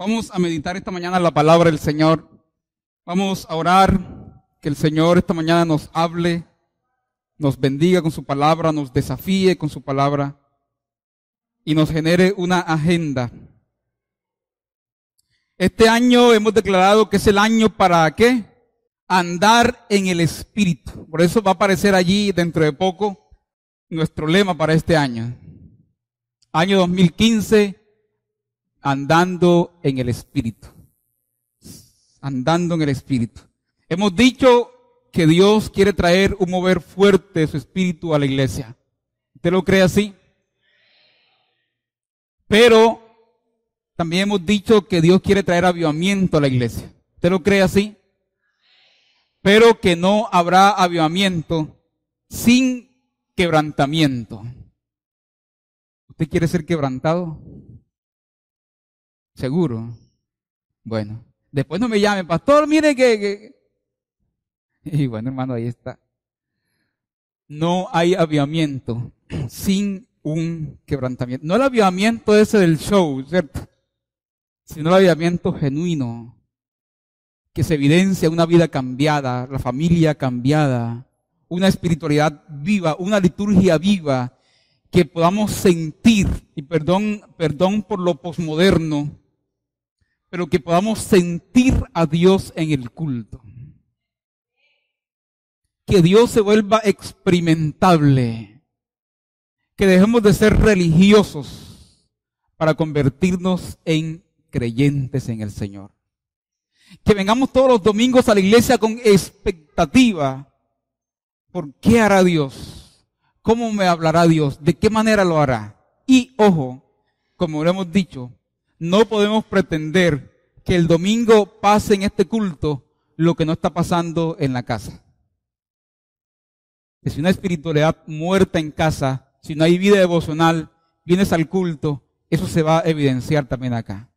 Vamos a meditar esta mañana la palabra del Señor. Vamos a orar que el Señor esta mañana nos hable, nos bendiga con su palabra, nos desafíe con su palabra y nos genere una agenda. Este año hemos declarado que es el año para ¿qué? Andar en el Espíritu. Por eso va a aparecer allí dentro de poco nuestro lema para este año. Año 2015, andando en el Espíritu. Andando en el Espíritu. Hemos dicho que Dios quiere traer un mover fuerte de su Espíritu a la iglesia. ¿Usted lo cree así? Pero también hemos dicho que Dios quiere traer avivamiento a la iglesia. ¿Usted lo cree así? Pero que no habrá avivamiento sin quebrantamiento. ¿Usted quiere ser quebrantado? ¿Seguro? Bueno, después no me llame, pastor, mire que... Y bueno, hermano, ahí está. No hay avivamiento sin un quebrantamiento. No el avivamiento ese del show, ¿cierto? Sino el avivamiento genuino, que se evidencia una vida cambiada, la familia cambiada, una espiritualidad viva, una liturgia viva, que podamos sentir, y perdón por lo posmoderno, pero que podamos sentir a Dios en el culto. Que Dios se vuelva experimentable. Que dejemos de ser religiosos para convertirnos en creyentes en el Señor. Que vengamos todos los domingos a la iglesia con expectativa. ¿Por qué hará Dios? ¿Cómo me hablará Dios? ¿De qué manera lo hará? Y ojo, como lo hemos dicho, no podemos pretender que el domingo pase en este culto lo que no está pasando en la casa. Que si una espiritualidad muerta en casa, si no hay vida devocional, vienes al culto, eso se va a evidenciar también acá.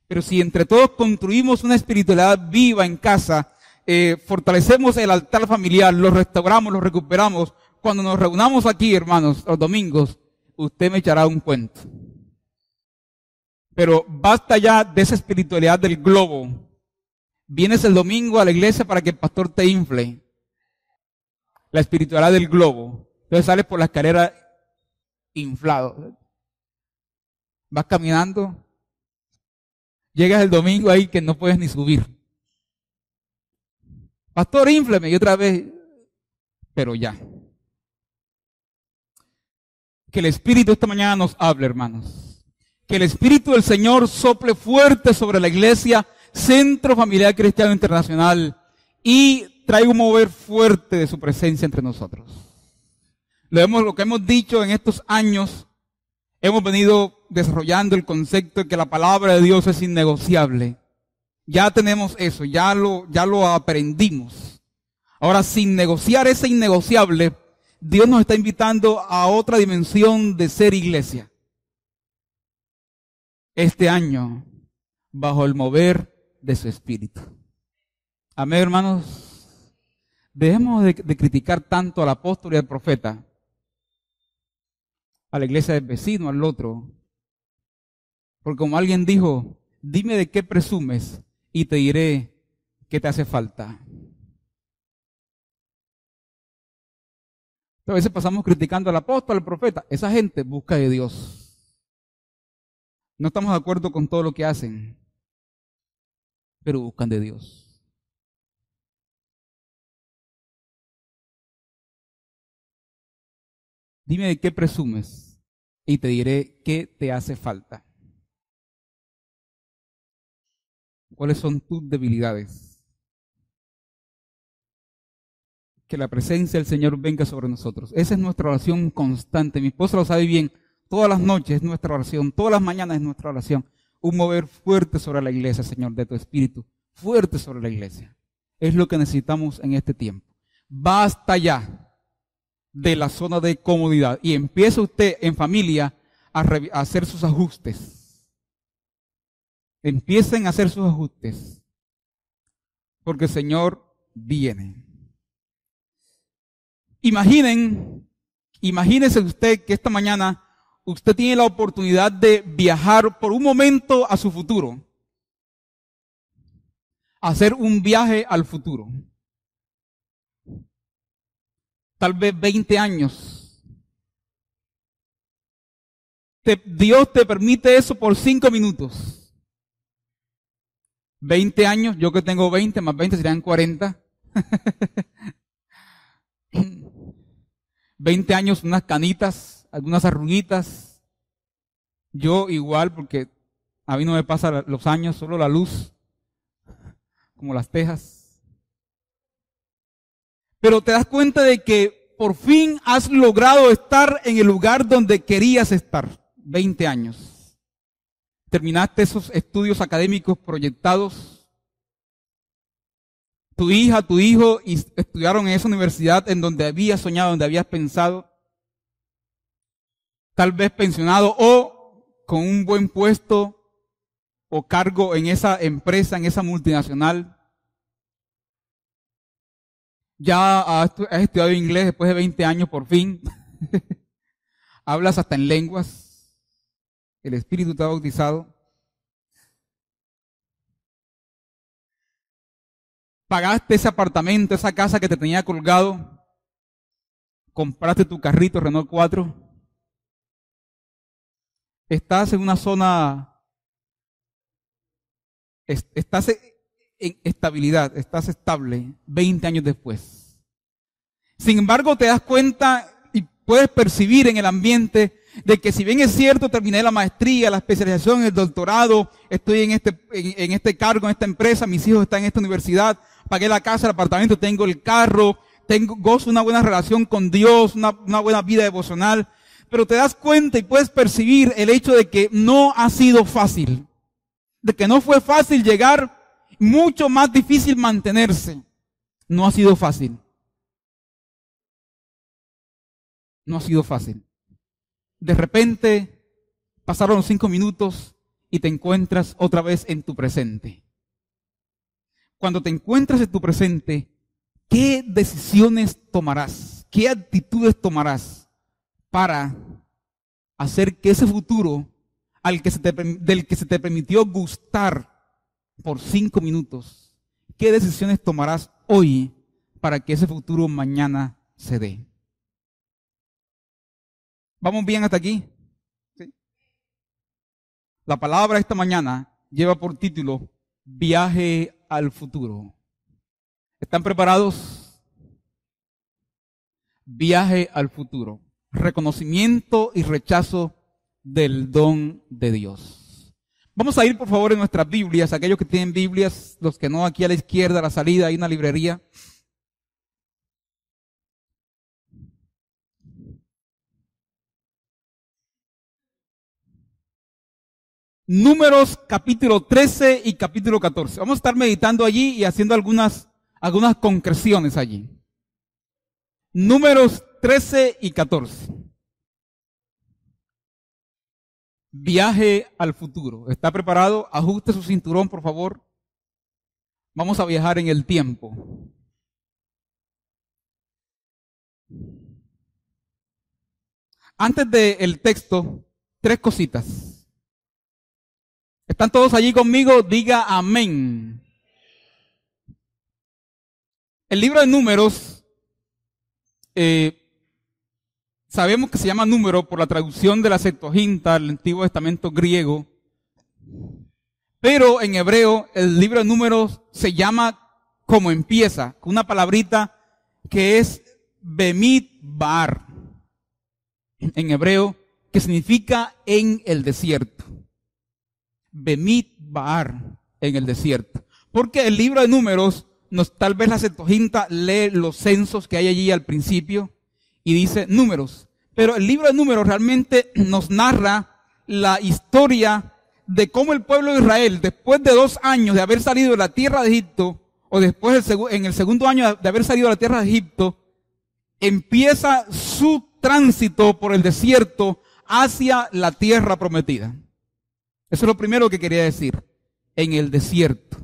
Pero si entre todos construimos una espiritualidad viva en casa, fortalecemos el altar familiar, lo restauramos, lo recuperamos, cuando nos reunamos aquí, hermanos, los domingos, usted me echará un cuento. Pero basta ya de esa espiritualidad del globo. Vienes el domingo a la iglesia para que el pastor te infle. La espiritualidad del globo. Entonces sales por la escalera inflado. Vas caminando. Llegas el domingo ahí que no puedes ni subir. Pastor, infleme. Y otra vez, pero ya. Que el Espíritu esta mañana nos hable, hermanos. Que el Espíritu del Señor sople fuerte sobre la iglesia, Centro Familiar Cristiano Internacional, y traiga un mover fuerte de su presencia entre nosotros. Lo que hemos dicho en estos años, hemos venido desarrollando el concepto de que la palabra de Dios es innegociable. Ya tenemos eso, ya lo aprendimos. Ahora, sin negociar ese innegociable, Dios nos está invitando a otra dimensión de ser iglesia. Este año, bajo el mover de su Espíritu. Amén, hermanos. Dejemos de criticar tanto al apóstol y al profeta, a la iglesia del vecino, al otro. Porque como alguien dijo, dime de qué presumes y te diré qué te hace falta. A veces pasamos criticando al apóstol, al profeta. Esa gente busca de Dios. No estamos de acuerdo con todo lo que hacen, pero buscan de Dios. Dime de qué presumes y te diré qué te hace falta. ¿Cuáles son tus debilidades? Que la presencia del Señor venga sobre nosotros. Esa es nuestra oración constante. Mi esposa lo sabe bien. Todas las noches es nuestra oración. Todas las mañanas es nuestra oración. Un mover fuerte sobre la iglesia, Señor, de tu Espíritu. Fuerte sobre la iglesia. Es lo que necesitamos en este tiempo. Basta ya de la zona de comodidad. Y empieza usted en familia a hacer sus ajustes. Empiecen a hacer sus ajustes. Porque el Señor viene. Imagínese usted que esta mañana usted tiene la oportunidad de viajar por un momento a su futuro. hacer un viaje al futuro. Tal vez 20 años. Dios te permite eso por 5 minutos. 20 años, yo que tengo 20, más 20 serían 40. 20 años, unas canitas, algunas arruguitas. Yo igual, porque a mí no me pasan los años, solo la luz, como las tejas. Pero te das cuenta de que por fin has logrado estar en el lugar donde querías estar. 20 años. Terminaste esos estudios académicos proyectados. Tu hija, tu hijo estudiaron en esa universidad en donde habías soñado, donde habías pensado. Tal vez pensionado o con un buen puesto o cargo en esa empresa, en esa multinacional. Ya has estudiado inglés después de 20 años por fin. Hablas hasta en lenguas. El Espíritu te ha bautizado. Pagaste ese apartamento, esa casa que te tenía colgado. Compraste tu carrito Renault 4. Estás en una zona, estás en estabilidad, estás estable 20 años después. Sin embargo, te das cuenta y puedes percibir en el ambiente de que si bien es cierto, terminé la maestría, la especialización, el doctorado, estoy en este cargo, en esta empresa, mis hijos están en esta universidad, pagué la casa, el apartamento, tengo el carro, gozo una buena relación con Dios, una buena vida devocional, pero te das cuenta y puedes percibir el hecho de que no ha sido fácil, de que no fue fácil llegar, mucho más difícil mantenerse. No ha sido fácil. No ha sido fácil. De repente pasaron 5 minutos y te encuentras otra vez en tu presente. Cuando te encuentras en tu presente, ¿qué decisiones tomarás? ¿Qué actitudes tomarás para hacer que ese futuro del que se te permitió gustar por 5 minutos, qué decisiones tomarás hoy para que ese futuro mañana se dé? ¿Vamos bien hasta aquí? ¿Sí? La palabra esta mañana lleva por título Viaje al futuro. ¿Están preparados? Viaje al futuro. Reconocimiento y rechazo del don de Dios. Vamos a ir por favor en nuestras Biblias, aquellos que tienen Biblias, los que no, aquí a la izquierda, a la salida, hay una librería. Números capítulo 13 y capítulo 14. Vamos a estar meditando allí y haciendo algunas concreciones allí. Números 13 y 14. Viaje al futuro. ¿Está preparado? Ajuste su cinturón, por favor. Vamos a viajar en el tiempo. Antes del texto, 3 cositas. ¿Están todos allí conmigo? Diga amén. El libro de Números, sabemos que se llama número por la traducción de la Septuaginta, el Antiguo Testamento griego. Pero en hebreo, el libro de Números se llama como empieza, con una palabrita que es Bemidbar, en hebreo, que significa en el desierto. Bemidbar, en el desierto. Porque el libro de Números, tal vez la Septuaginta lee los censos que hay allí al principio y dice números. Pero el libro de Números realmente nos narra la historia de cómo el pueblo de Israel, después de 2 años de haber salido de la tierra de Egipto, o después en el segundo año de haber salido de la tierra de Egipto, empieza su tránsito por el desierto hacia la tierra prometida. Eso es lo primero que quería decir. En el desierto.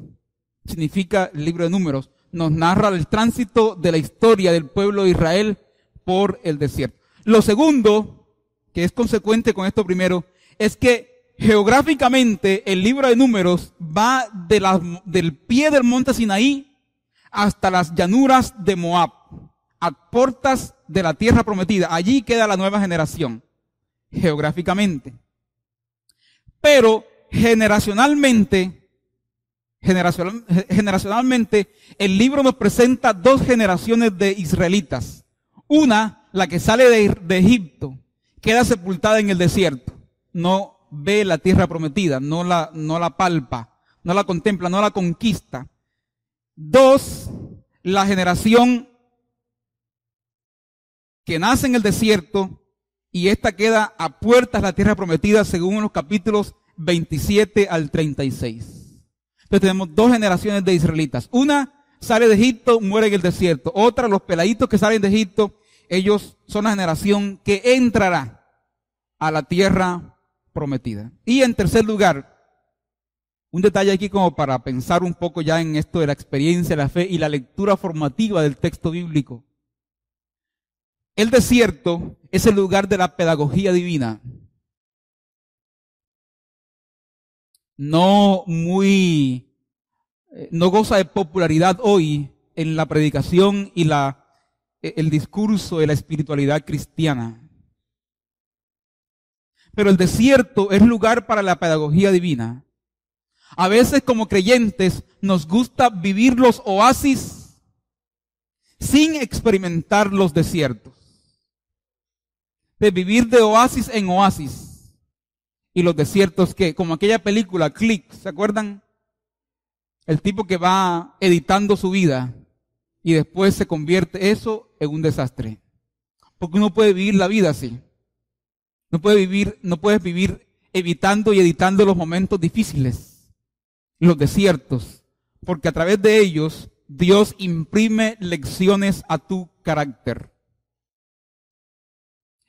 Significa el libro de Números. Nos narra el tránsito de la historia del pueblo de Israel por el desierto. Lo segundo, que es consecuente con esto primero, es que geográficamente el libro de Números va del pie del monte Sinaí hasta las llanuras de Moab, a puertas de la tierra prometida. Allí queda la nueva generación, geográficamente. Pero generacionalmente, el libro nos presenta dos generaciones de israelitas. Una, la que sale de Egipto, queda sepultada en el desierto. No ve la tierra prometida, no la palpa, no la contempla, no la conquista. Dos, la generación que nace en el desierto y esta queda a puertas de la tierra prometida según los capítulos 27 al 36. Entonces tenemos dos generaciones de israelitas. Una sale de Egipto, muere en el desierto. Otra, los peladitos que salen de Egipto, ellos son la generación que entrará a la tierra prometida. Y en tercer lugar, un detalle aquí como para pensar un poco ya en esto de la experiencia, la fe y la lectura formativa del texto bíblico. El desierto es el lugar de la pedagogía divina. No goza de popularidad hoy en la predicación y el discurso de la espiritualidad cristiana. Pero el desierto es lugar para la pedagogía divina. A veces como creyentes nos gusta vivir los oasis sin experimentar los desiertos. De vivir de oasis en oasis. Y los desiertos que, como aquella película, Click, ¿se acuerdan? El tipo que va editando su vida y después se convierte eso en un desastre. Porque uno puede vivir la vida así. No puedes vivir evitando y editando los momentos difíciles, los desiertos, porque a través de ellos Dios imprime lecciones a tu carácter.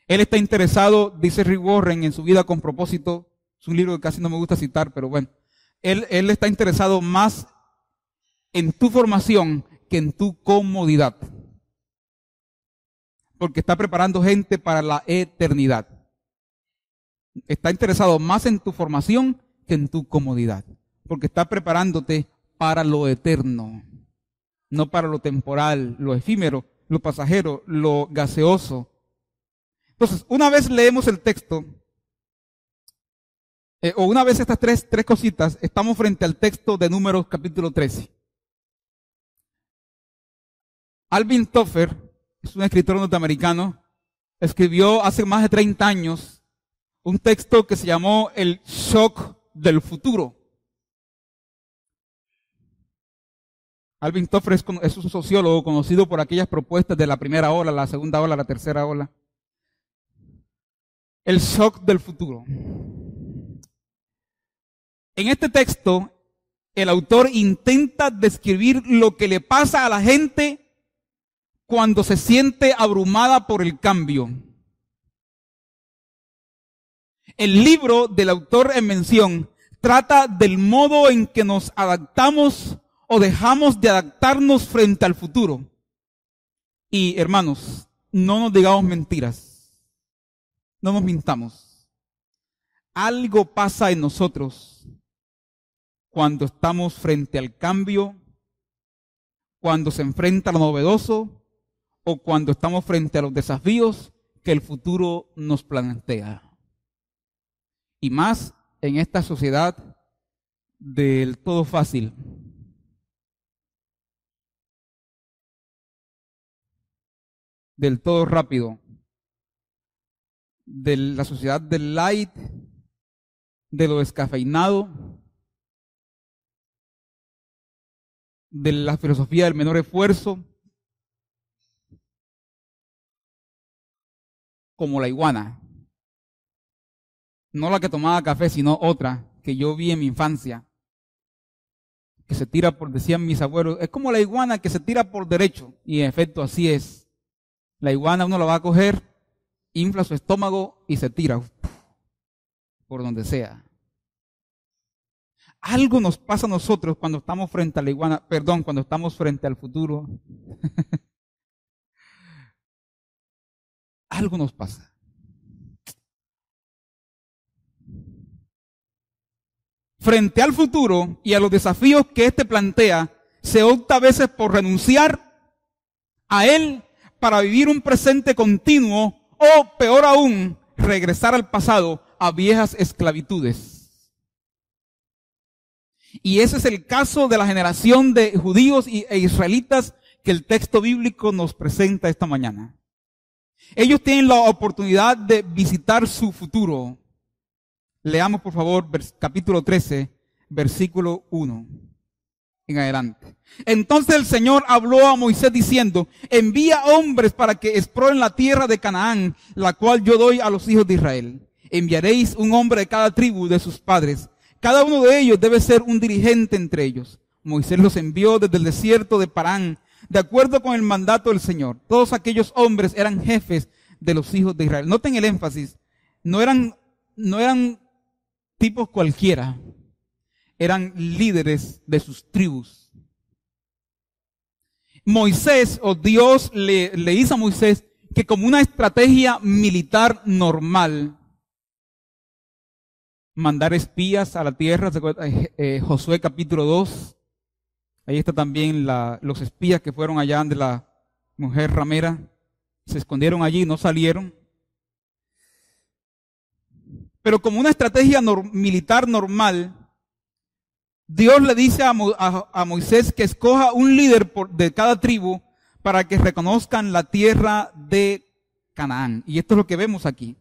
Él está interesado, dice Rick Warren en su vida con propósito, es un libro que casi no me gusta citar, pero bueno, él está interesado más en tu formación que en tu comodidad, porque está preparando gente para la eternidad. Está interesado más en tu formación que en tu comodidad, porque está preparándote para lo eterno, no para lo temporal, lo efímero, lo pasajero, lo gaseoso. Entonces, una vez leemos el texto, o una vez estas tres cositas, estamos frente al texto de Números capítulo 13. Alvin Toffler, es un escritor norteamericano, escribió hace más de 30 años un texto que se llamó El shock del futuro. Alvin Toffler es un sociólogo conocido por aquellas propuestas de la primera ola, la segunda ola, la tercera ola. El shock del futuro. En este texto, el autor intenta describir lo que le pasa a la gente cuando se siente abrumada por el cambio. El libro del autor en mención trata del modo en que nos adaptamos o dejamos de adaptarnos frente al futuro. Y hermanos, no nos digamos mentiras. No nos mintamos. Algo pasa en nosotros cuando estamos frente al cambio, cuando se enfrenta a lo novedoso o cuando estamos frente a los desafíos que el futuro nos plantea. Y más en esta sociedad del todo fácil. Del todo rápido. De la sociedad del light, de lo descafeinado, de la filosofía del menor esfuerzo, como la iguana. No la que tomaba café, sino otra que yo vi en mi infancia, que se tira por, decían mis abuelos, es como la iguana que se tira por derecho, y en efecto así es. La iguana uno la va a coger, infla su estómago y se tira por donde sea. Algo nos pasa a nosotros cuando estamos frente a la iguana, cuando estamos frente al futuro. Algo nos pasa. Frente al futuro y a los desafíos que éste plantea, se opta a veces por renunciar a él para vivir un presente continuo o, peor aún, regresar al pasado, a viejas esclavitudes. Y ese es el caso de la generación de judíos e israelitas que el texto bíblico nos presenta esta mañana. Ellos tienen la oportunidad de visitar su futuro. Leamos por favor capítulo 13, versículo 1 en adelante. Entonces el Señor habló a Moisés diciendo: envía hombres para que exploren la tierra de Canaán, la cual yo doy a los hijos de Israel. Enviaréis un hombre de cada tribu de sus padres. Cada uno de ellos debe ser un dirigente entre ellos. Moisés los envió desde el desierto de Parán, de acuerdo con el mandato del Señor. Todos aquellos hombres eran jefes de los hijos de Israel. Noten el énfasis. No eran tipos cualquiera. Eran líderes de sus tribus. Moisés, o Dios le dice a Moisés que como una estrategia militar normal, mandar espías a la tierra. Josué capítulo 2. Ahí está también los espías que fueron allá de la mujer ramera. Se escondieron allí, no salieron. Pero como una estrategia militar normal, Dios le dice a Moisés que escoja un líder de cada tribu para que reconozcan la tierra de Canaán. Y esto es lo que vemos aquí.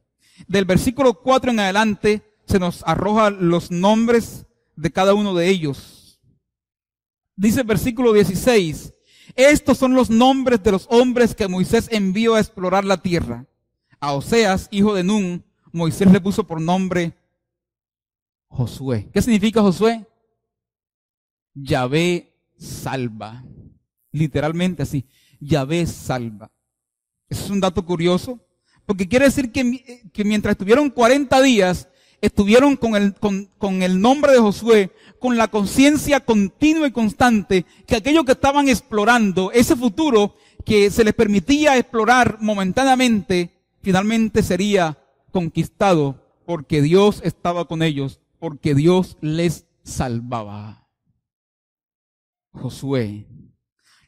Del versículo 4 en adelante se nos arroja los nombres de cada uno de ellos. Dice el versículo 16: estos son los nombres de los hombres que Moisés envió a explorar la tierra. A Oseas, hijo de Nun, Moisés le puso por nombre Josué. ¿Qué significa Josué? Yahvé salva. Literalmente así. Yahvé salva. Eso es un dato curioso, porque quiere decir que mientras estuvieron 40 días, estuvieron con el nombre de Josué, con la conciencia continua y constante que aquello que estaban explorando, ese futuro que se les permitía explorar momentáneamente, finalmente sería conquistado porque Dios estaba con ellos, porque Dios les salvaba. Josué.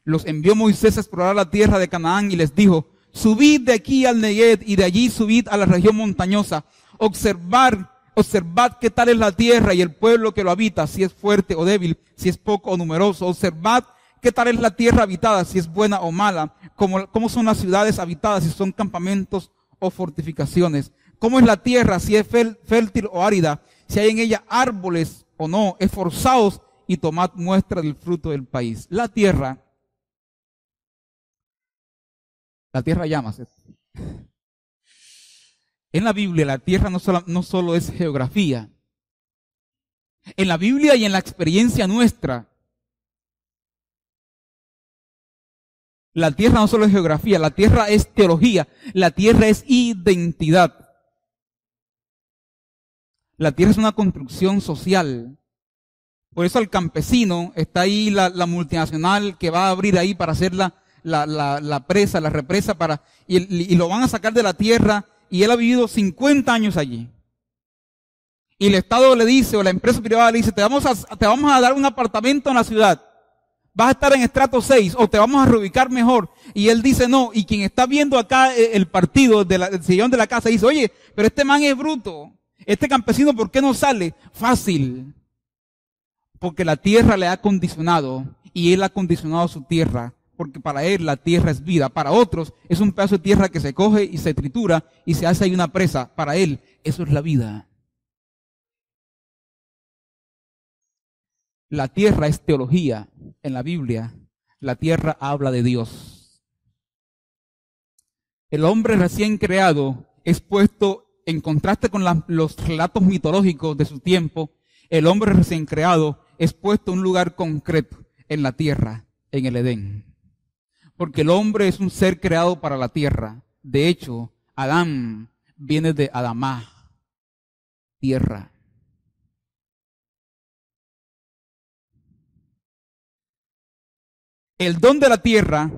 Los envió Moisés a explorar la tierra de Canaán y les dijo: subid de aquí al Neguev y de allí subid a la región montañosa. Observad qué tal es la tierra y el pueblo que lo habita, si es fuerte o débil, si es poco o numeroso. Observad qué tal es la tierra habitada, si es buena o mala, cómo son las ciudades habitadas, si son campamentos o fortificaciones. Cómo es la tierra, si es fértil o árida, si hay en ella árboles o no. Esforzaos y tomad muestra del fruto del país. La tierra llama. En la Biblia la tierra no solo es geografía. En la Biblia y en la experiencia nuestra, la tierra no solo es geografía, la tierra es teología, la tierra es identidad. La tierra es una construcción social. Por eso al campesino está ahí la multinacional que va a abrir ahí para hacer la represa y lo van a sacar de la tierra, y él ha vivido 50 años allí. Y el Estado le dice, o la empresa privada le dice: te vamos a dar un apartamento en la ciudad. Vas a estar en estrato 6 o te vamos a reubicar mejor. Y él dice no. Y quien está viendo acá el partido del sillón de la casa dice: oye, pero este man es bruto. Este campesino, ¿por qué no sale? Fácil. Porque la tierra le ha condicionado y él ha condicionado su tierra. Porque para él la tierra es vida. Para otros es un pedazo de tierra que se coge y se tritura y se hace ahí una presa. Para él eso es la vida. La tierra es teología. En la Biblia la tierra habla de Dios. El hombre recién creado es puesto en contraste con los relatos mitológicos de su tiempo. El hombre recién creado es puesto en un lugar concreto en la tierra, en el Edén. Porque el hombre es un ser creado para la tierra. De hecho, Adán viene de Adamá, tierra. El don de la tierra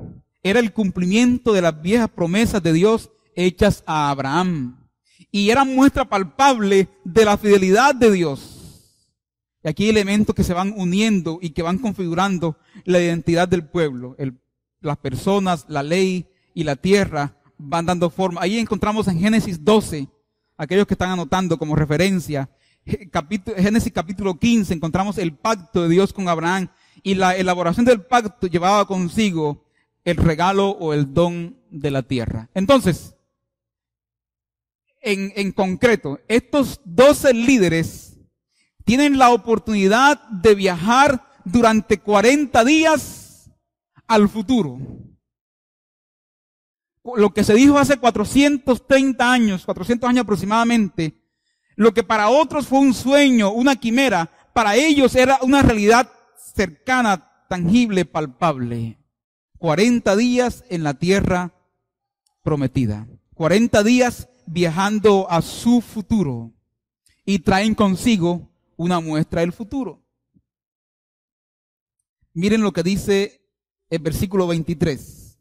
era el cumplimiento de las viejas promesas de Dios hechas a Abraham. Y era muestra palpable de la fidelidad de Dios. Y aquí hay elementos que se van uniendo y que van configurando la identidad del pueblo. Las personas, la ley y la tierra van dando forma. Ahí encontramos en Génesis 12, aquellos que están anotando como referencia, Génesis capítulo 15, encontramos el pacto de Dios con Abraham, y la elaboración del pacto llevaba consigo el regalo o el don de la tierra. Entonces, en concreto, estos 12 líderes tienen la oportunidad de viajar durante 40 días al futuro. Lo que se dijo hace 400 años aproximadamente, lo que para otros fue un sueño, una quimera, para ellos era una realidad cercana, tangible, palpable. 40 días en la tierra prometida. 40 días viajando a su futuro. Y traen consigo una muestra del futuro. Miren lo que dice el versículo 23.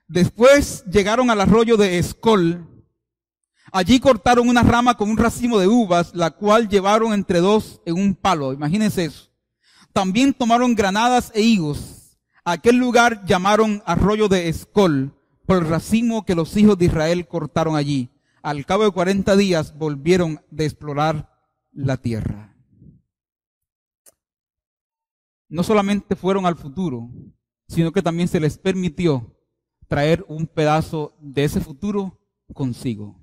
Después llegaron al arroyo de Escol. Allí cortaron una rama con un racimo de uvas, la cual llevaron entre dos en un palo. Imagínense eso. También tomaron granadas e higos. Aquel lugar llamaron arroyo de Escol, por el racimo que los hijos de Israel cortaron allí. Al cabo de 40 días volvieron de explorar la tierra. No solamente fueron al futuro, sino que también se les permitió traer un pedazo de ese futuro consigo.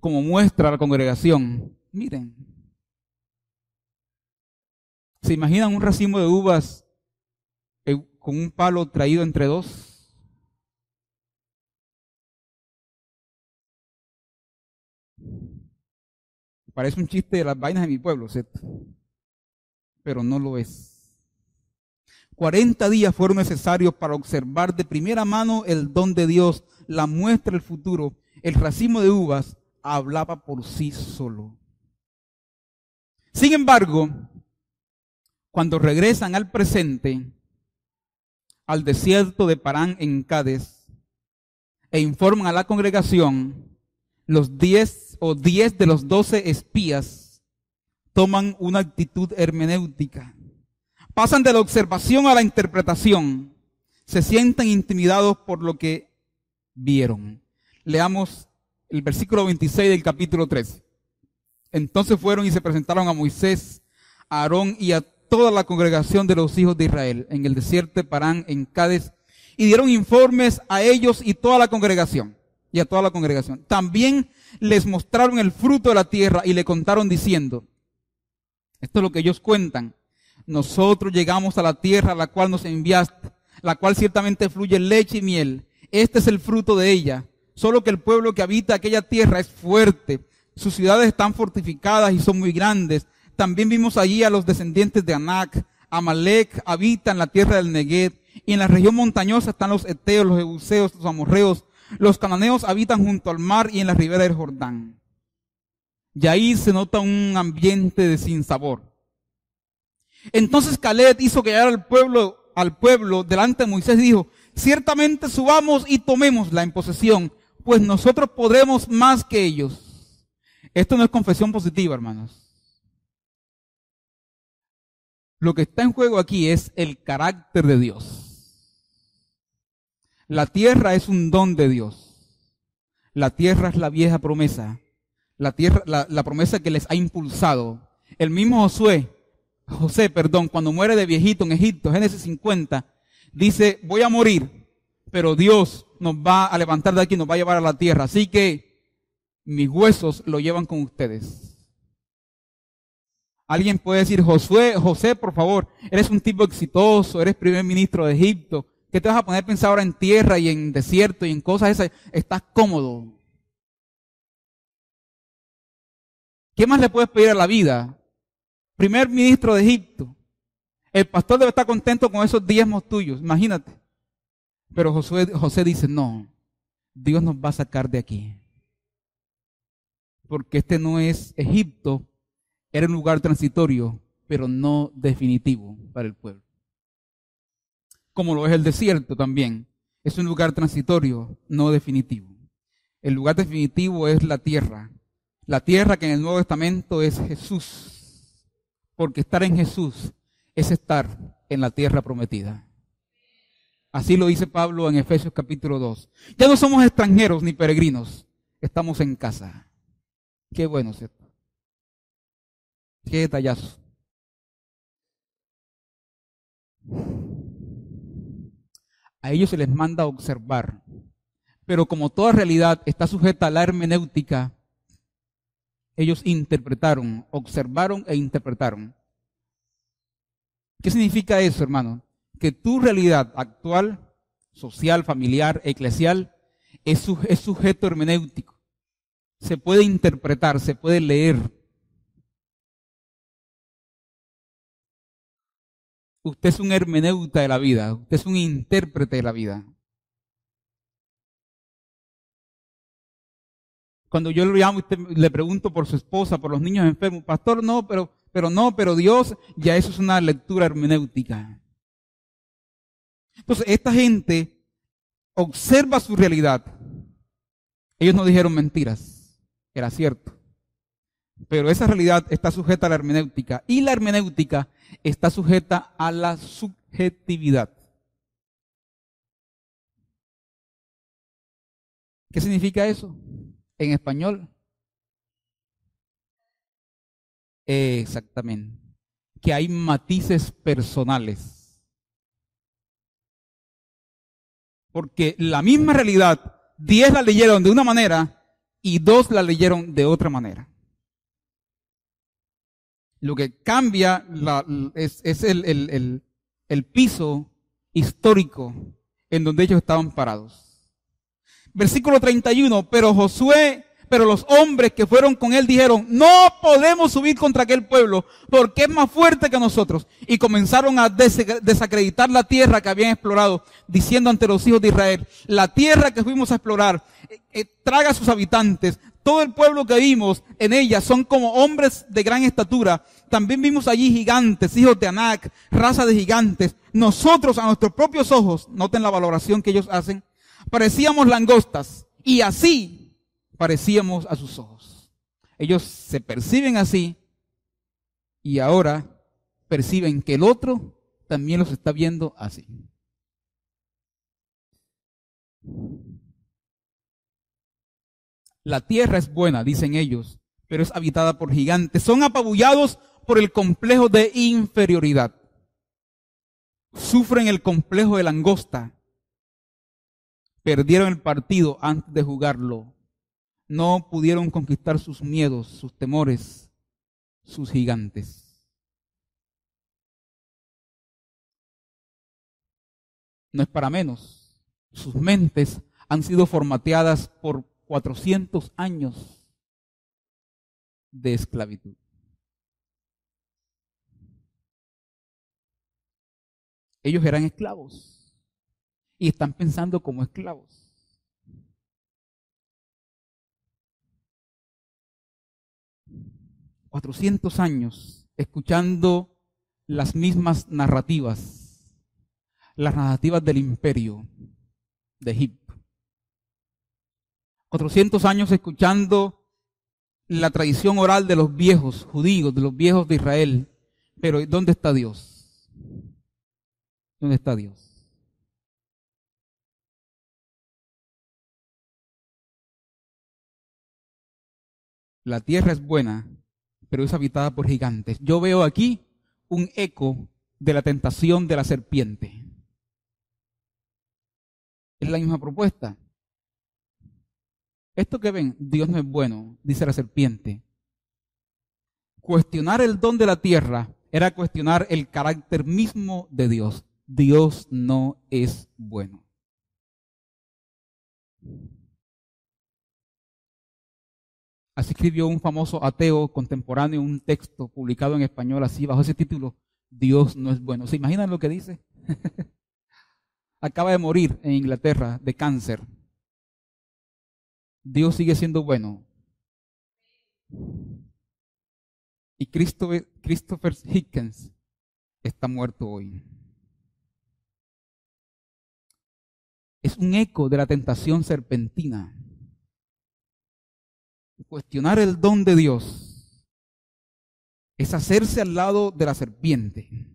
Como muestra a la congregación, miren, ¿se imaginan un racimo de uvas con un palo traído entre dos? Parece un chiste de las vainas de mi pueblo, ¿cierto? Pero no lo es. 40 días fueron necesarios para observar de primera mano el don de Dios, la muestra del futuro. El racimo de uvas hablaba por sí solo. Sin embargo, cuando regresan al presente, al desierto de Parán en Cádiz, e informan a la congregación, los 10 de los 12 espías toman una actitud hermenéutica. Pasan de la observación a la interpretación. Se sienten intimidados por lo que vieron. Leamos el versículo 26 del capítulo 13. Entonces fueron y se presentaron a Moisés, a Aarón y a toda la congregación de los hijos de Israel en el desierto de Parán en Cádiz, y dieron informes a ellos y toda la congregación. También les mostraron el fruto de la tierra y le contaron diciendo, esto es lo que ellos cuentan: nosotros llegamos a la tierra a la cual nos enviaste, la cual ciertamente fluye leche y miel. Este es el fruto de ella. Solo que el pueblo que habita aquella tierra es fuerte. Sus ciudades están fortificadas y son muy grandes. También vimos allí a los descendientes de Anac. Amalek habita en la tierra del Negev, y en la región montañosa están los heteos, los jebuseos, los amorreos. Los cananeos habitan junto al mar y en la ribera del Jordán. Y ahí se nota un ambiente de sinsabor. Entonces Caleb hizo callar al pueblo delante de Moisés y dijo, ciertamente subamos y tomémosla en posesión, pues nosotros podremos más que ellos. Esto no es confesión positiva, hermanos. Lo que está en juego aquí es el carácter de Dios. La tierra es un don de Dios. La tierra es la vieja promesa. La promesa que les ha impulsado. El mismo José, cuando muere de viejito en Egipto, Génesis 50, dice, voy a morir, pero Dios nos va a levantar de aquí, nos va a llevar a la tierra. Así que mis huesos lo llevan con ustedes. Alguien puede decir, José, por favor, eres un tipo exitoso, eres primer ministro de Egipto. ¿Qué te vas a poner a pensar ahora en tierra y en desierto y en cosas esas? Estás cómodo. ¿Qué más le puedes pedir a la vida? Primer ministro de Egipto. El pastor debe estar contento con esos diezmos tuyos, imagínate. Pero José dice, no, Dios nos va a sacar de aquí. Porque este no es Egipto, era un lugar transitorio, pero no definitivo para el pueblo. Como lo es el desierto también. Es un lugar transitorio, no definitivo. El lugar definitivo es la tierra La tierra que en el Nuevo Testamento es Jesús, porque estar en Jesús es estar en la tierra prometida. Así lo dice Pablo en Efesios capítulo 2. Ya no somos extranjeros ni peregrinos, estamos en casa. Qué bueno, ¿cierto? Qué detallazo. A ellos se les manda a observar, pero como toda realidad está sujeta a la hermenéutica, ellos interpretaron, observaron e interpretaron. ¿Qué significa eso, hermano? Que tu realidad actual, social, familiar, eclesial, es sujeto hermenéutico. Se puede interpretar, se puede leer. Usted es un hermeneuta de la vida, usted es un intérprete de la vida. Cuando yo lo llamo, usted le pregunto por su esposa, por los niños enfermos, pastor, no, pero Dios, ya eso es una lectura hermenéutica. Entonces, esta gente observa su realidad. Ellos no dijeron mentiras, era cierto. Pero esa realidad está sujeta a la hermenéutica y la hermenéutica está sujeta a la subjetividad. ¿Qué significa eso en español? Exactamente. Que hay matices personales. Porque la misma realidad, 10 la leyeron de una manera y 2 la leyeron de otra manera. Lo que cambia es el piso histórico en donde ellos estaban parados. Versículo 31, pero los hombres que fueron con él dijeron, no podemos subir contra aquel pueblo porque es más fuerte que nosotros. Y comenzaron a desacreditar la tierra que habían explorado, diciendo ante los hijos de Israel, la tierra que fuimos a explorar traga a sus habitantes. Todo el pueblo que vimos en ella son como hombres de gran estatura. También vimos allí gigantes, hijos de Anac, raza de gigantes. Nosotros a nuestros propios ojos, noten la valoración que ellos hacen, parecíamos langostas y así parecíamos a sus ojos. Ellos se perciben así y ahora perciben que el otro también los está viendo así. La tierra es buena, dicen ellos, pero es habitada por gigantes. Son apabullados por el complejo de inferioridad. Sufren el complejo de langosta. Perdieron el partido antes de jugarlo. No pudieron conquistar sus miedos, sus temores, sus gigantes. No es para menos. Sus mentes han sido formateadas por 400 años de esclavitud. Ellos eran esclavos y están pensando como esclavos. $400 años escuchando las mismas narrativas, las narrativas del imperio de Egipto. 400 años escuchando la tradición oral de los viejos judíos, de los viejos de Israel. Pero ¿dónde está Dios? ¿Dónde está Dios? La tierra es buena, pero es habitada por gigantes. Yo veo aquí un eco de la tentación de la serpiente. Es la misma propuesta. Esto que ven, Dios no es bueno, dice la serpiente. Cuestionar el don de la tierra era cuestionar el carácter mismo de Dios. Dios no es bueno. Así escribió un famoso ateo contemporáneo un texto publicado en español así, bajo ese título, Dios no es bueno. ¿Se imaginan lo que dice? Acaba de morir en Inglaterra de cáncer. Dios sigue siendo bueno. Y Christopher Hitchens está muerto hoy. Es un eco de la tentación serpentina. Cuestionar el don de Dios es hacerse al lado de la serpiente.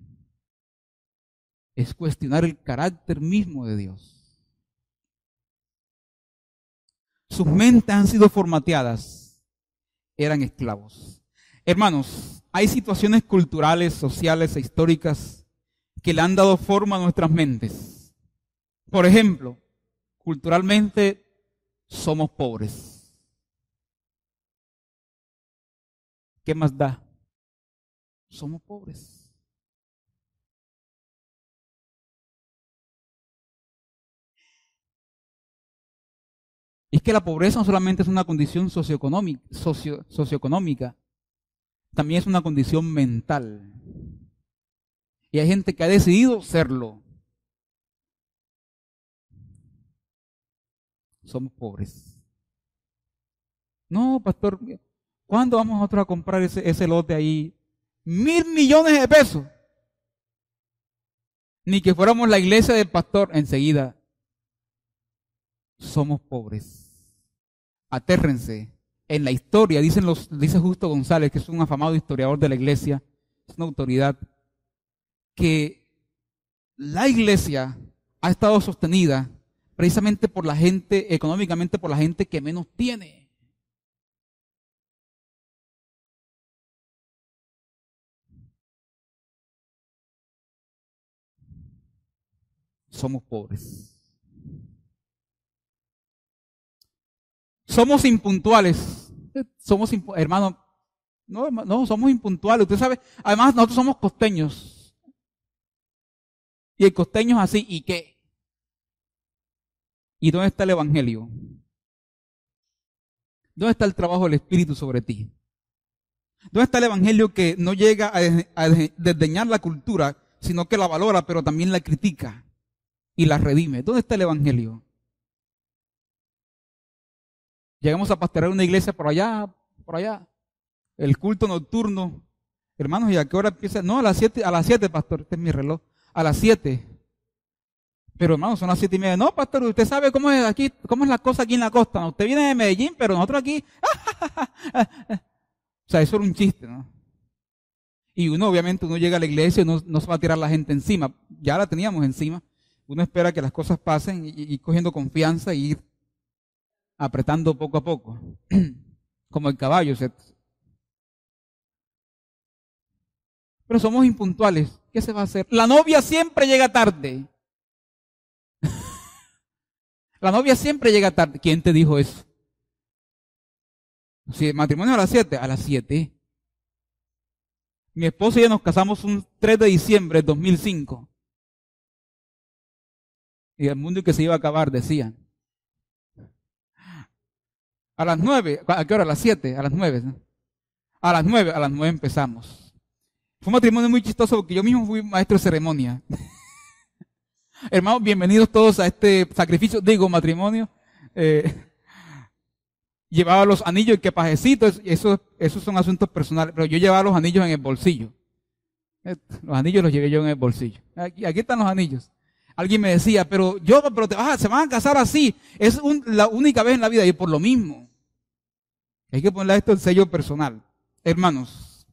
Es cuestionar el carácter mismo de Dios. Sus mentes han sido formateadas. Eran esclavos. Hermanos, hay situaciones culturales, sociales e históricas que le han dado forma a nuestras mentes. Por ejemplo, culturalmente somos pobres. ¿Qué más da? Somos pobres. Y es que la pobreza no solamente es una condición socioeconómica, también es una condición mental. Y hay gente que ha decidido serlo. Somos pobres. No, pastor, ¿cuándo vamos nosotros a comprar ese lote ahí? 1,000 millones de pesos. Ni que fuéramos la iglesia del pastor. Enseguida, somos pobres. Atérrense. En la historia, dice Justo González, que es un afamado historiador de la iglesia, es una autoridad, que la iglesia ha estado sostenida precisamente por la gente, económicamente por la gente que menos tiene. Somos pobres. Somos impuntuales. Hermano, no, somos impuntuales. Usted sabe, además nosotros somos costeños. Y el costeño es así, ¿y qué? ¿Y dónde está el evangelio? ¿Dónde está el trabajo del Espíritu sobre ti? ¿Dónde está el evangelio que no llega a desdeñar la cultura, sino que la valora, pero también la critica y la redime? ¿Dónde está el evangelio? Llegamos a pastorear una iglesia por allá. El culto nocturno. Hermanos, ¿y a qué hora empieza? No, a las 7, pastor. Este es mi reloj. A las 7. Pero hermanos, son las 7:30. No, pastor, usted sabe cómo es aquí, cómo es la cosa aquí en la costa. ¿No? Usted viene de Medellín, pero nosotros aquí. O sea, eso era un chiste, ¿no? Y obviamente, llega a la iglesia y no se va a tirar la gente encima. Ya la teníamos encima. Uno espera que las cosas pasen y cogiendo confianza y ir apretando poco a poco. Como el caballo, ¿cierto? Pero somos impuntuales. ¿Qué se va a hacer? La novia siempre llega tarde. La novia siempre llega tarde. ¿Quién te dijo eso? Si el matrimonio a las 7, a las 7. Mi esposo y yo nos casamos un 3 de diciembre de 2005. Y el mundo que se iba a acabar, decían. A las 9, ¿a qué hora? A las 7, a las 9. ¿No? A las 9 empezamos. Fue un matrimonio muy chistoso porque yo mismo fui maestro de ceremonia. Hermanos, bienvenidos todos a este sacrificio, matrimonio. Llevaba los anillos y que pajecitos, esos son asuntos personales, pero yo llevaba los anillos en el bolsillo. Los anillos los llevé yo en el bolsillo. Aquí están los anillos. Alguien me decía, pero se van a casar así. Es la única vez en la vida y por lo mismo. Hay que ponerle a esto el sello personal. Hermanos,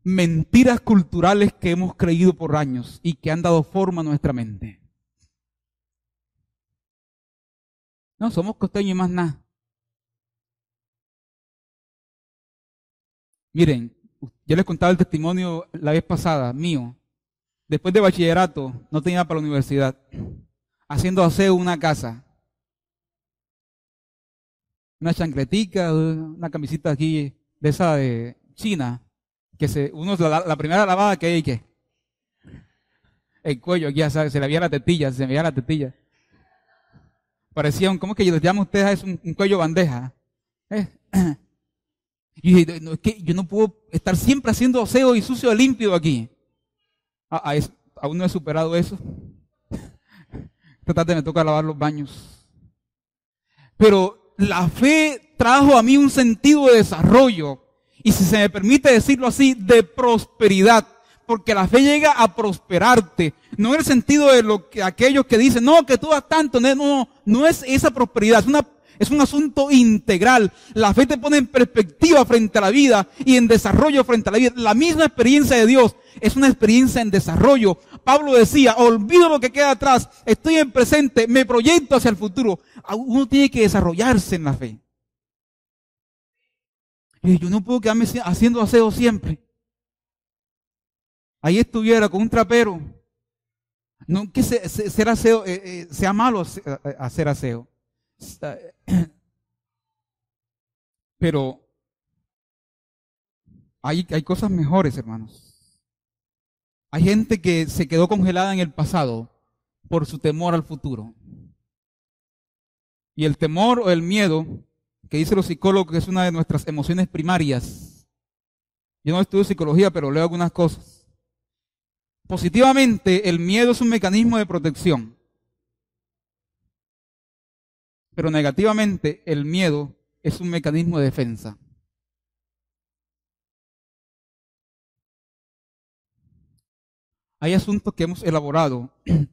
mentiras culturales que hemos creído por años y que han dado forma a nuestra mente. No, somos costeños y más nada. Miren, yo les contaba el testimonio la vez pasada, mío. Después de bachillerato, no tenía para la universidad. Haciendo aseo en una casa. Una chancletica, una camisita aquí de esa de China. Que la primera lavada que hay que. El cuello aquí, ya sabes, se le veía la tetilla. Parecía ¿cómo es que les llaman ustedes? Es un cuello bandeja. Y dije, no, es que yo no puedo estar siempre haciendo aseo y sucio limpio aquí. Aún no he superado eso. Esta tarde me toca lavar los baños. Pero la fe trajo a mí un sentido de desarrollo. Y si se me permite decirlo así, de prosperidad. Porque la fe llega a prosperarte. No en el sentido de aquellos que dicen, no, que tú das tanto. No es esa prosperidad. Es un asunto integral. La fe te pone en perspectiva frente a la vida y en desarrollo frente a la vida. La misma experiencia de Dios es una experiencia en desarrollo. Pablo decía, olvido lo que queda atrás, estoy en presente, me proyecto hacia el futuro. Uno tiene que desarrollarse en la fe. Y yo no puedo quedarme haciendo aseo siempre. Ahí estuviera con un trapero. No que ser aseo sea malo hacer aseo. Pero hay cosas mejores, hermanos. Hay gente que se quedó congelada en el pasado por su temor al futuro. Y el temor o el miedo, que dicen los psicólogos que es una de nuestras emociones primarias. Yo no estudio psicología, pero leo algunas cosas. Positivamente, el miedo es un mecanismo de protección. Pero negativamente, el miedo es un mecanismo de defensa. Hay asuntos que hemos elaborado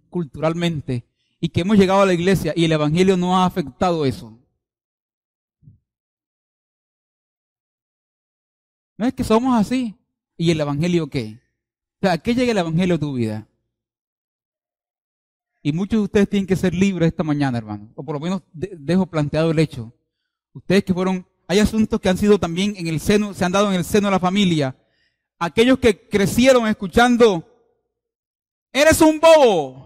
culturalmente y que hemos llegado a la iglesia y el evangelio no ha afectado eso. No es que somos así. ¿Y el evangelio qué? O sea, ¿a qué llega el evangelio a tu vida? Y muchos de ustedes tienen que ser libres esta mañana, hermano. O por lo menos dejo planteado el hecho. Ustedes que fueron, hay asuntos que han sido también en el seno, se han dado en el seno de la familia. Aquellos que crecieron escuchando, eres un bobo.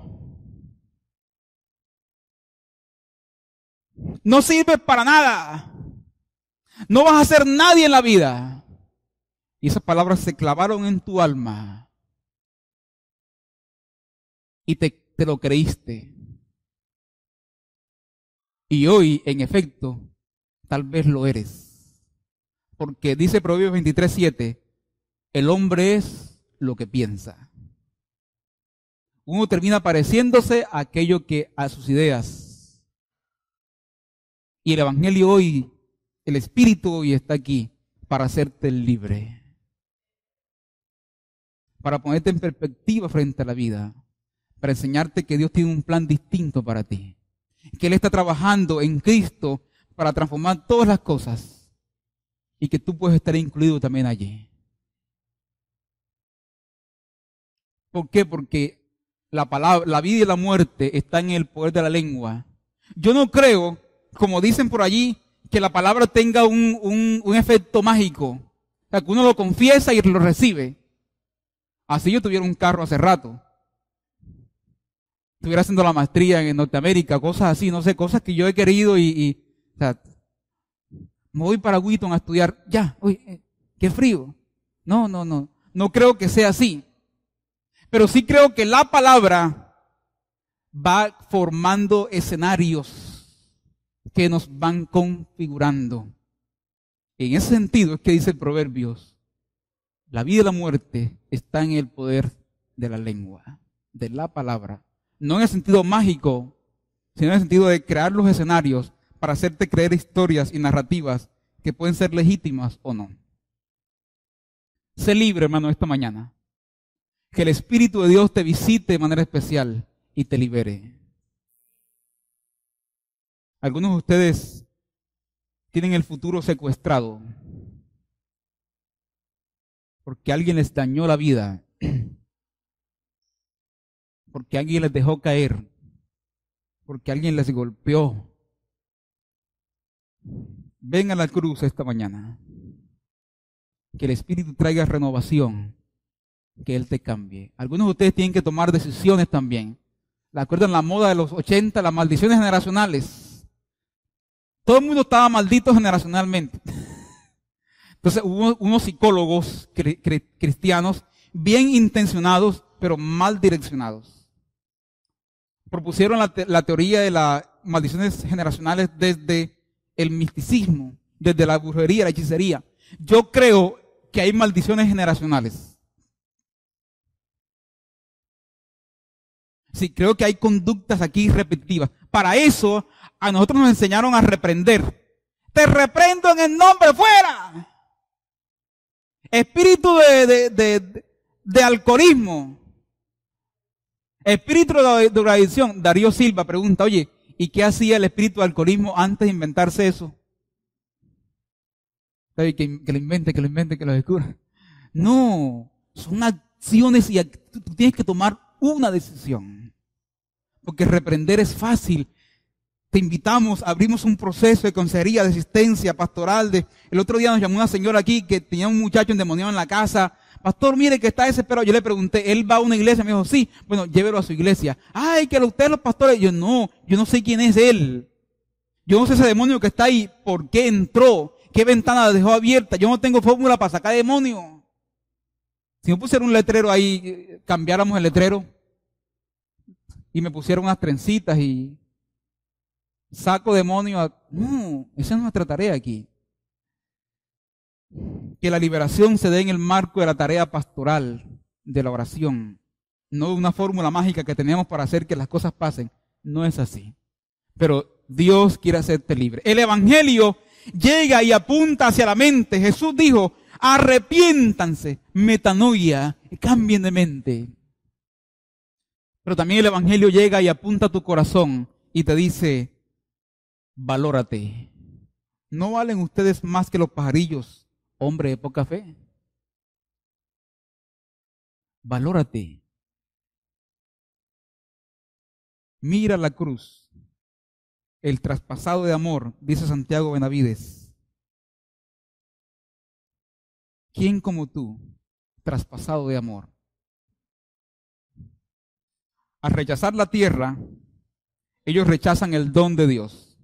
No sirves para nada. No vas a ser nadie en la vida. Y esas palabras se clavaron en tu alma. Y te lo creíste. Y hoy, en efecto, tal vez lo eres. Porque dice Proverbios 23:7, el hombre es lo que piensa. Uno termina pareciéndose a aquello que a sus ideas. Y el evangelio hoy, el Espíritu hoy está aquí para hacerte libre. Para ponerte en perspectiva frente a la vida. Para enseñarte que Dios tiene un plan distinto para ti. Que Él está trabajando en Cristo para transformar todas las cosas. Y que tú puedes estar incluido también allí. ¿Por qué? Porque la vida y la muerte están en el poder de la lengua. Yo no creo, como dicen por allí, que la palabra tenga un efecto mágico. O sea, que uno lo confiesa y lo recibe. Así yo tuviera un carro hace rato. Estuviera haciendo la maestría en Norteamérica, cosas así, no sé, cosas que yo he querido o sea, me voy para Wheaton a estudiar. Ya, uy, qué frío. No creo que sea así. Pero sí creo que la palabra va formando escenarios que nos van configurando. En ese sentido es que dice el Proverbios, la vida y la muerte está en el poder de la lengua, de la palabra. No en el sentido mágico, sino en el sentido de crear los escenarios para hacerte creer historias y narrativas que pueden ser legítimas o no. Sé libre, hermano, esta mañana. Que el Espíritu de Dios te visite de manera especial y te libere. Algunos de ustedes tienen el futuro secuestrado porque alguien les dañó la vida, porque alguien les dejó caer, porque alguien les golpeó. Ven a la cruz esta mañana. Que el Espíritu traiga renovación, que Él te cambie. Algunos de ustedes tienen que tomar decisiones también. ¿Recuerdan la moda de los 80, las maldiciones generacionales? Todo el mundo estaba maldito generacionalmente. Entonces hubo unos psicólogos cristianos bien intencionados, pero mal direccionados. Propusieron la teoría de las maldiciones generacionales desde el misticismo, desde la brujería, la hechicería. Yo creo que hay maldiciones generacionales. Sí, creo que hay conductas aquí repetitivas. Para eso, a nosotros nos enseñaron a reprender. Te reprendo en el nombre, fuera. Espíritu de alcoholismo. Espíritu de drogadicción. Darío Silva pregunta, oye, ¿Y qué hacía el espíritu de alcoholismo antes de inventarse eso? Que lo invente, que lo descubra. No, son acciones y tú tienes que tomar una decisión. Porque reprender es fácil. Te invitamos, abrimos un proceso de consejería, de asistencia pastoral. El otro día nos llamó una señora aquí que tenía un muchacho endemoniado en la casa. Pastor, mire que está desesperado. Yo le pregunté, ¿él va a una iglesia? Me dijo, sí. Bueno, llévelo a su iglesia. Ay, que ustedes los pastores. Yo no sé quién es él. Yo no sé ese demonio que está ahí, por qué entró, qué ventana la dejó abierta. Yo no tengo fórmula para sacar demonio. Si me pusieron un letrero ahí, cambiáramos el letrero y me pusieron unas trencitas y saco demonio. No, esa es nuestra tarea aquí. Que la liberación se dé en el marco de la tarea pastoral, de la oración. No de una fórmula mágica que tenemos para hacer que las cosas pasen. No es así. Pero Dios quiere hacerte libre. El evangelio llega y apunta hacia la mente. Jesús dijo, arrepiéntanse, metanoia, cambien de mente. Pero también el evangelio llega y apunta a tu corazón y te dice, valórate. ¿No valen ustedes más que los pajarillos, hombre de poca fe? Valórate. Mira la cruz, el traspasado de amor, dice Santiago Benavides. ¿Quién como tú, traspasado de amor? Al rechazar la tierra, ellos rechazan el don de Dios.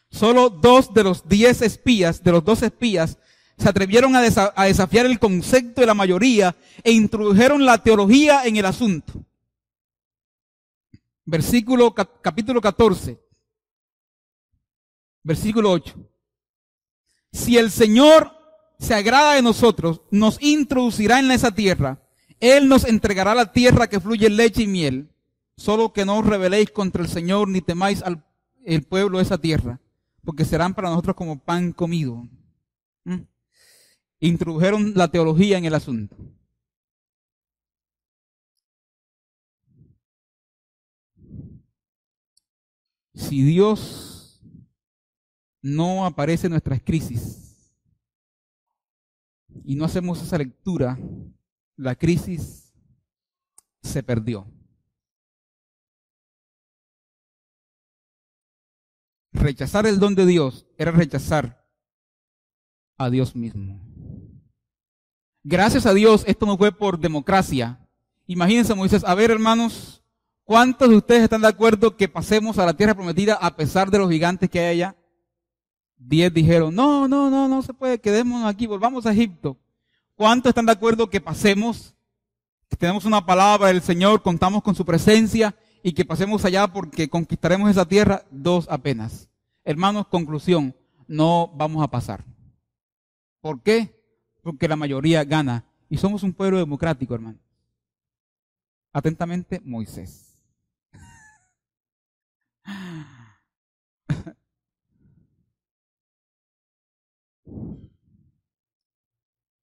Solo 2 de los 10 espías, de los 12 espías, se atrevieron a desafiar el concepto de la mayoría e introdujeron la teología en el asunto. Capítulo 14, versículo 8. Si el Señor se agrada de nosotros, nos introducirá en esa tierra. Él nos entregará la tierra que fluye leche y miel. Solo que no os rebeléis contra el Señor, ni temáis al pueblo de esa tierra, porque serán para nosotros como pan comido. Introdujeron la teología en el asunto. Si Dios no aparece en nuestras crisis y no hacemos esa lectura, la crisis se perdió. Rechazar el don de Dios era rechazar a Dios mismo. Gracias a Dios, esto no fue por democracia. Imagínense, Moisés, a ver, hermanos, ¿cuántos de ustedes están de acuerdo que pasemos a la tierra prometida a pesar de los gigantes que hay allá? 10 dijeron, no se puede, quedémonos aquí, volvamos a Egipto. ¿Cuántos están de acuerdo que pasemos, que tenemos una palabra del Señor, contamos con su presencia y que pasemos allá porque conquistaremos esa tierra? 2 apenas. Hermanos, conclusión, no vamos a pasar. ¿Por qué? Porque la mayoría gana y somos un pueblo democrático, hermano. Atentamente, Moisés.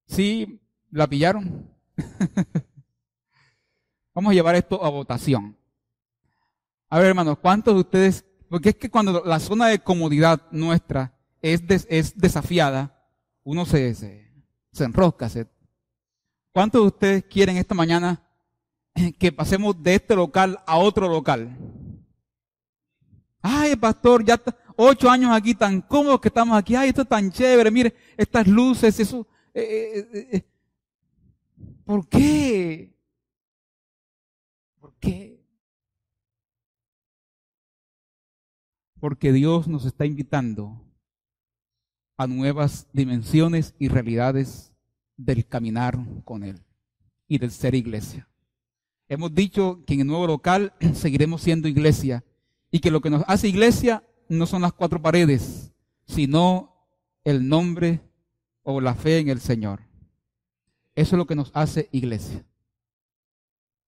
Sí, la pillaron. Vamos a llevar esto a votación. A ver, hermanos, ¿cuántos de ustedes? Porque es que cuando la zona de comodidad nuestra es desafiada, uno se enrosca. ¿Cuántos de ustedes quieren esta mañana que pasemos de este local a otro local? Ay, pastor, ya 8 años aquí, tan cómodos que estamos aquí. Ay, esto es tan chévere, mire, estas luces, eso. ¿Por qué? ¿Por qué? Porque Dios nos está invitando a nuevas dimensiones y realidades del caminar con Él y del ser iglesia. Hemos dicho que en el nuevo local seguiremos siendo iglesia y que lo que nos hace iglesia no son las 4 paredes, sino el nombre o la fe en el Señor. Eso es lo que nos hace iglesia.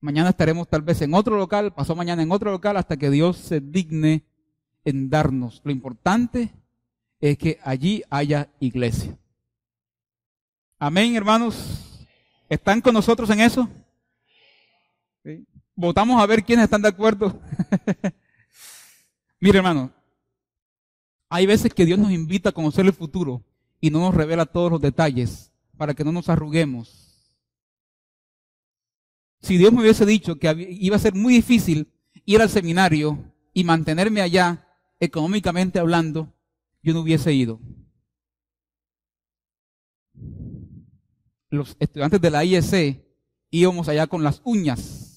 Mañana estaremos tal vez en otro local, pasó mañana en otro local, hasta que Dios se digne en darnos. Lo importante es que allí haya iglesia. Amén, hermanos. ¿Están con nosotros en eso? ¿Sí? Votamos a ver quiénes están de acuerdo. Mire, hermano, hay veces que Dios nos invita a conocer el futuro y no nos revela todos los detalles para que no nos arruguemos. Si Dios me hubiese dicho que iba a ser muy difícil ir al seminario y mantenerme allá, económicamente hablando, yo no hubiese ido. Los estudiantes de la IEC íbamos allá con las uñas.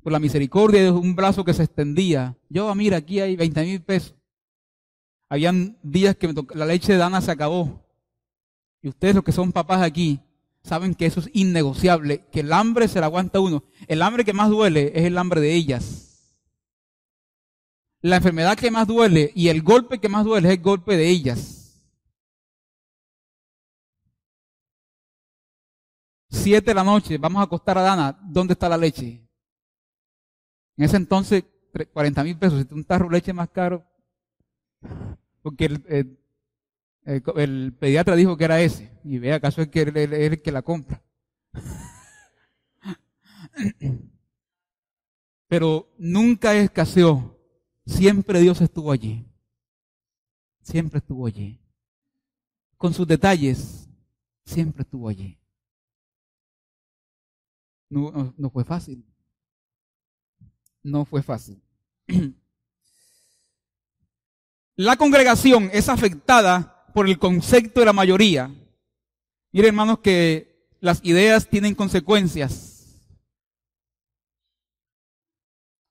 Por la misericordia de un brazo que se extendía. Yo, mira, aquí hay 20,000 pesos. Habían días que la leche de Dana se acabó. Y ustedes, los que son papás aquí, saben que eso es innegociable, que el hambre se la aguanta uno. El hambre que más duele es el hambre de ellas. La enfermedad que más duele y el golpe que más duele es el golpe de ellas. 7 de la noche, vamos a acostar a Dana, ¿dónde está la leche? En ese entonces, 40,000 pesos, un tarro de leche más caro, porque el pediatra dijo que era ese, y ve, acaso es que él es el que la compra. Pero nunca escaseó, siempre Dios estuvo allí, siempre estuvo allí. Con sus detalles, siempre estuvo allí. No fue fácil. No fue fácil. La congregación es afectada por el concepto de la mayoría. Miren, hermanos, que las ideas tienen consecuencias.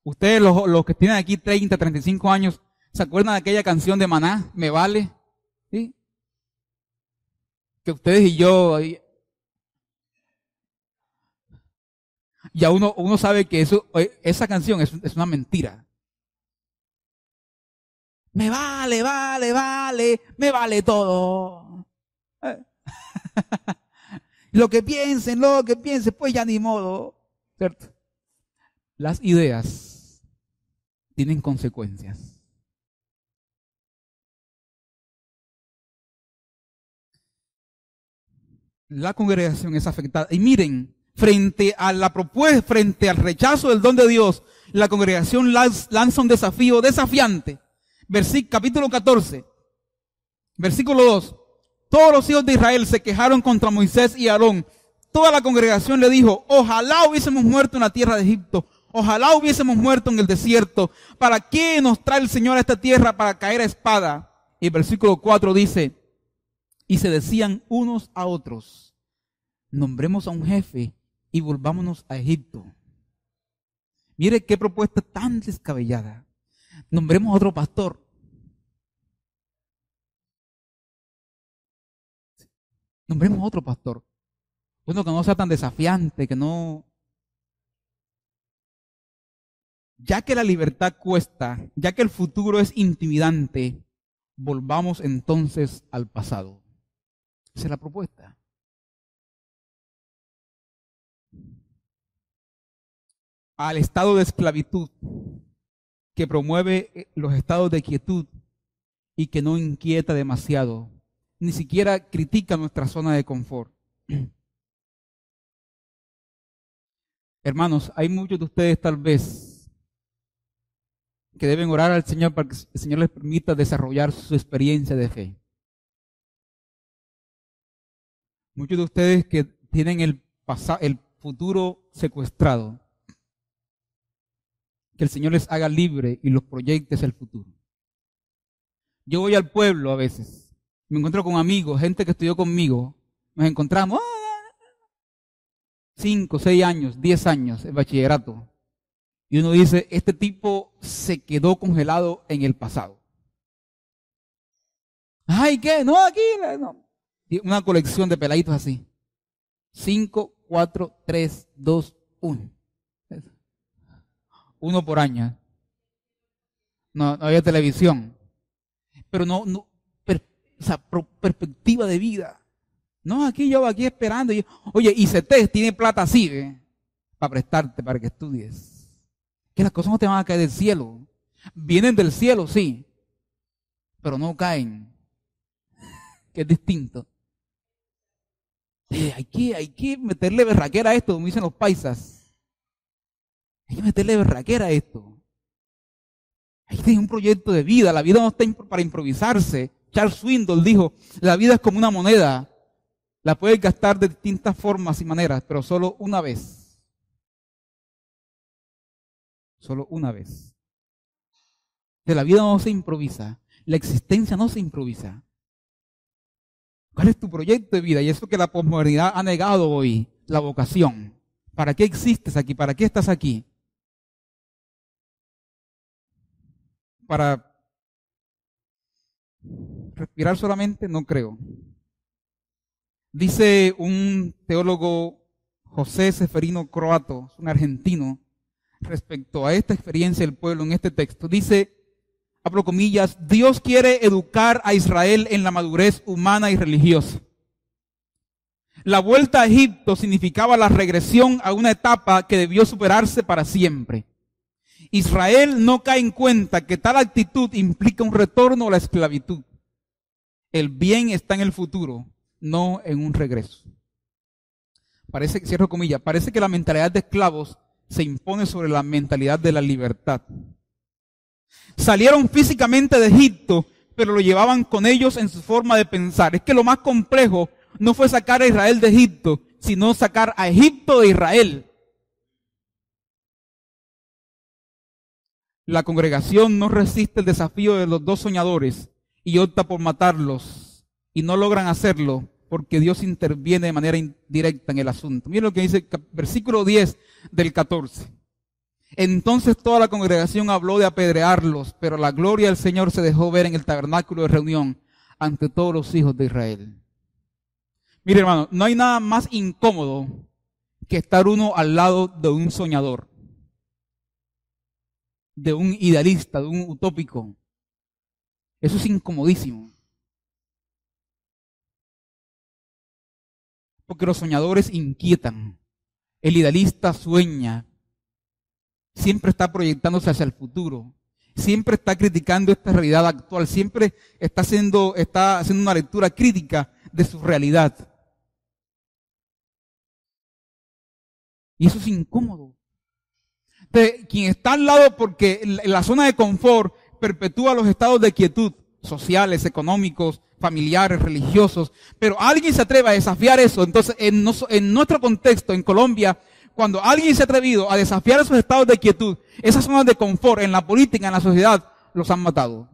Ustedes, los que tienen aquí 30, 35 años, ¿se acuerdan de aquella canción de Maná, Me Vale? ¿Sí? Que ustedes y yo... Ya uno sabe que esa canción es una mentira. Me vale, me vale todo. Lo que piensen, pues ya ni modo. ¿Cierto? Las ideas tienen consecuencias. La congregación es afectada. Y miren, frente a la propuesta, frente al rechazo del don de Dios, la congregación lanza un desafío desafiante. Capítulo 14, versículo 2. Todos los hijos de Israel se quejaron contra Moisés y Aarón. Toda la congregación le dijo, ojalá hubiésemos muerto en la tierra de Egipto. Ojalá hubiésemos muerto en el desierto. ¿Para qué nos trae el Señor a esta tierra para caer a espada? Y el versículo 4 dice, y se decían unos a otros, nombremos a un jefe y volvámonos a Egipto. Mire qué propuesta tan descabellada. Nombremos a otro pastor. Nombremos a otro pastor. Uno que no sea tan desafiante, que no... Ya que la libertad cuesta, ya que el futuro es intimidante, volvamos entonces al pasado. Esa es la propuesta. Al estado de esclavitud que promueve los estados de quietud y que no inquieta demasiado, ni siquiera critica nuestra zona de confort. Hermanos, hay muchos de ustedes tal vez que deben orar al Señor para que el Señor les permita desarrollar su experiencia de fe. Muchos de ustedes que tienen el futuro secuestrado, que el Señor les haga libre y los proyecte hacia el futuro. Yo voy al pueblo a veces, me encuentro con amigos, gente que estudió conmigo, nos encontramos 5, 6 años, 10 años en bachillerato. Y uno dice, este tipo se quedó congelado en el pasado. Ay, ¿qué? No, aquí, no. Una colección de peladitos así. 5, 4, 3, 2, 1. Uno por año. No había televisión. Pero perspectiva de vida. No, aquí esperando. Oye, ICT tiene plata así, para prestarte, para que estudies. Que las cosas no te van a caer del cielo. Vienen del cielo, sí, pero no caen. Que es distinto. Hay que meterle berraquera a esto, como dicen los paisas. meterle berraquera a esto. Hay que tener un proyecto de vida. La vida no está para improvisarse. Charles Swindoll dijo, la vida es como una moneda. La puedes gastar de distintas formas y maneras, pero solo una vez. Solo una vez. De la vida no se improvisa. La existencia no se improvisa. ¿Cuál es tu proyecto de vida? Y eso que la posmodernidad ha negado hoy, la vocación. ¿Para qué existes aquí? ¿Para qué estás aquí? ¿Para respirar solamente? No creo. Dice un teólogo, José Seferino Croato, un argentino, respecto a esta experiencia del pueblo en este texto. Dice, abro comillas, Dios quiere educar a Israel en la madurez humana y religiosa. La vuelta a Egipto significaba la regresión a una etapa que debió superarse para siempre. Israel no cae en cuenta que tal actitud implica un retorno a la esclavitud. El bien está en el futuro, no en un regreso. Parece, cierro comillas, parece que la mentalidad de esclavos se impone sobre la mentalidad de la libertad. Salieron físicamente de Egipto, pero lo llevaban con ellos en su forma de pensar. Es que lo más complejo no fue sacar a Israel de Egipto, sino sacar a Egipto de Israel. La congregación no resiste el desafío de los dos soñadores y opta por matarlos. Y no logran hacerlo porque Dios interviene de manera indirecta en el asunto. Miren lo que dice el versículo 10 del 14. Entonces toda la congregación habló de apedrearlos, pero la gloria del Señor se dejó ver en el tabernáculo de reunión ante todos los hijos de Israel. Mire, hermano, no hay nada más incómodo que estar uno al lado de un soñador, de un idealista, de un utópico. Eso es incomodísimo. Porque los soñadores inquietan. El idealista sueña. Siempre está proyectándose hacia el futuro. Siempre está criticando esta realidad actual. Siempre está haciendo una lectura crítica de su realidad. Y eso es incómodo. Entonces, quien está al lado porque la zona de confort perpetúa los estados de quietud sociales, económicos, familiares, religiosos, pero alguien se atreve a desafiar eso. Entonces, en nuestro contexto, en Colombia, cuando alguien se ha atrevido a desafiar esos estados de quietud, esas zonas de confort en la política, en la sociedad, los han matado.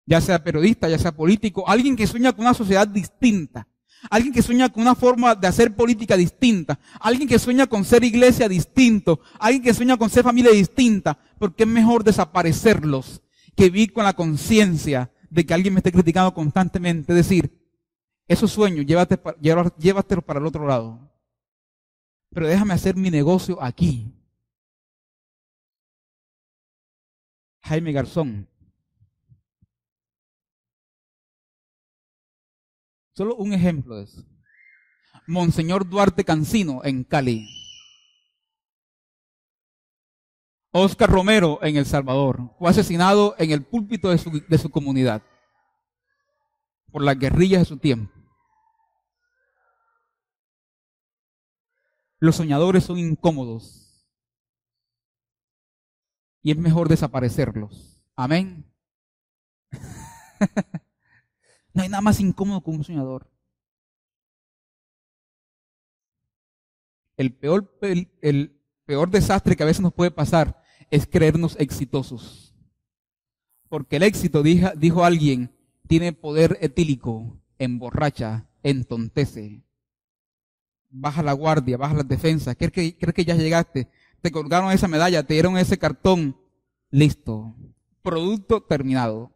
Ya sea periodista, ya sea político, alguien que sueña con una sociedad distinta. Alguien que sueña con una forma de hacer política distinta. Alguien que sueña con ser iglesia distinto. Alguien que sueña con ser familia distinta. Porque es mejor desaparecerlos que vivir con la conciencia de que alguien me esté criticando constantemente. Es decir, esos sueños, llévatelos para el otro lado. Pero déjame hacer mi negocio aquí. Jaime Garzón. Solo un ejemplo de eso. Monseñor Duarte Cancino en Cali. Oscar Romero en El Salvador. Fue asesinado en el púlpito de su comunidad por las guerrillas de su tiempo. Los soñadores son incómodos y es mejor desaparecerlos. Amén. No hay nada más incómodo que un soñador. El peor desastre que a veces nos puede pasar es creernos exitosos. Porque el éxito, dijo alguien, tiene poder etílico, emborracha, entontece. Baja la guardia, baja las defensas. ¿Crees que ya llegaste? Te colgaron esa medalla, te dieron ese cartón. Listo. Producto terminado.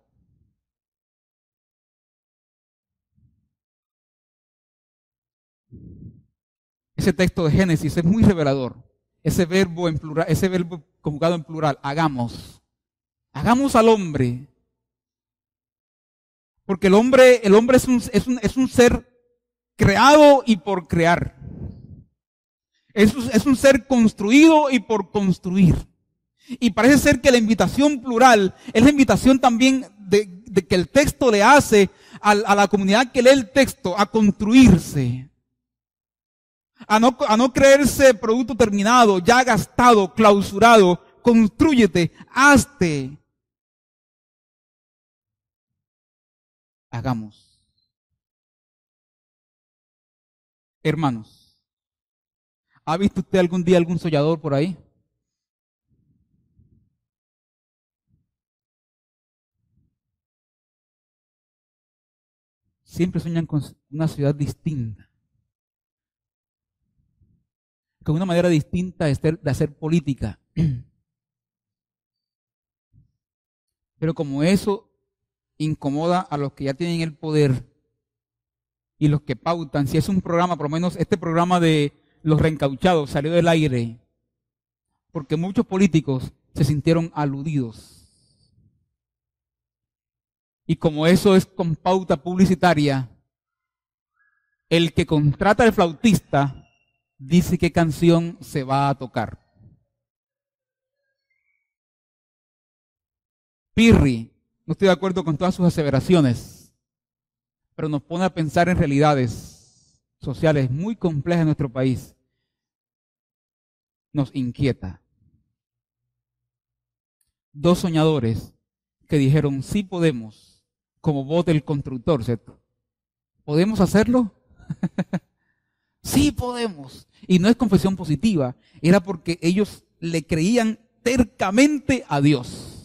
Ese texto de Génesis es muy revelador. Ese verbo en plural, ese verbo conjugado en plural, hagamos. Hagamos al hombre. Porque el hombre es un ser creado y por crear. Es un ser construido y por construir. Y parece ser que la invitación plural es la invitación también de que el texto le hace a la comunidad que lee el texto a construirse. a no creerse producto terminado, ya gastado, clausurado. Constrúyete, hazte. Hagamos. Hermanos, ¿ha visto usted algún día algún soñador por ahí? Siempre sueñan con una ciudad distinta, con una manera distinta de hacer política. Pero como eso incomoda a los que ya tienen el poder y los que pautan, si es un programa, por lo menos este programa de los reencauchados salió del aire, porque muchos políticos se sintieron aludidos. Y como eso es con pauta publicitaria, el que contrata al flautista dice qué canción se va a tocar. Pirri, no estoy de acuerdo con todas sus aseveraciones, pero nos pone a pensar en realidades sociales muy complejas en nuestro país. Nos inquieta. Dos soñadores que dijeron, sí podemos, como voz del constructor, ¿cierto? ¿Podemos hacerlo? Sí podemos. Y no es confesión positiva, era porque ellos le creían tercamente a Dios.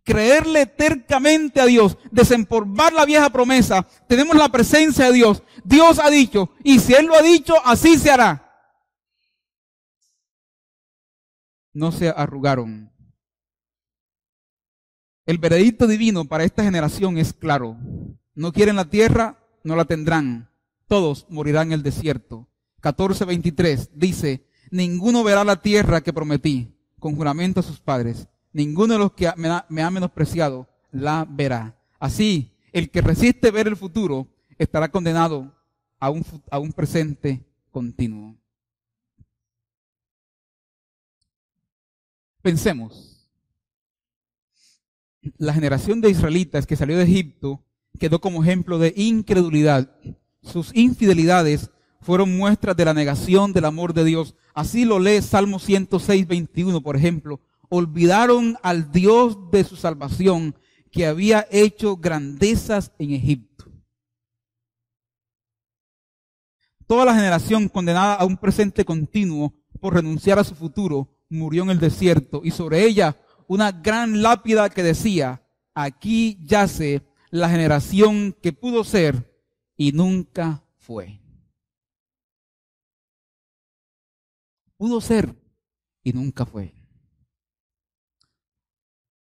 Creerle tercamente a Dios, desempolvar la vieja promesa, tenemos la presencia de Dios. Dios ha dicho, y si Él lo ha dicho, así se hará. No se arrugaron. El veredicto divino para esta generación es claro. No quieren la tierra, no la tendrán. Todos morirán en el desierto. 14:23 dice, ninguno verá la tierra que prometí, con juramento a sus padres. Ninguno de los que me ha menospreciado la verá. Así, el que resiste ver el futuro estará condenado a un presente continuo. Pensemos. La generación de israelitas que salió de Egipto quedó como ejemplo de incredulidad. Sus infidelidades fueron muestras de la negación del amor de Dios. Así lo lee Salmo 106:21, por ejemplo. Olvidaron al Dios de su salvación, que había hecho grandezas en Egipto. Toda la generación condenada a un presente continuo por renunciar a su futuro murió en el desierto, y sobre ella una gran lápida que decía, aquí yace la generación que pudo ser y nunca fue. Pudo ser y nunca fue.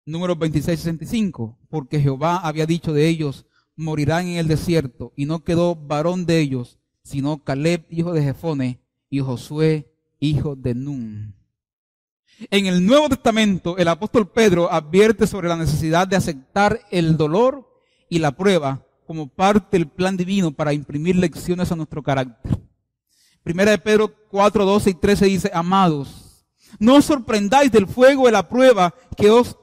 Números 26:65, porque Jehová había dicho de ellos, morirán en el desierto, y no quedó varón de ellos, sino Caleb, hijo de Jefone, y Josué, hijo de Nun. En el Nuevo Testamento, el apóstol Pedro advierte sobre la necesidad de aceptar el dolor y la prueba como parte del plan divino para imprimir lecciones a nuestro carácter. Primera de Pedro 4:12 y 13 dice, amados, no os sorprendáis del fuego de la prueba que os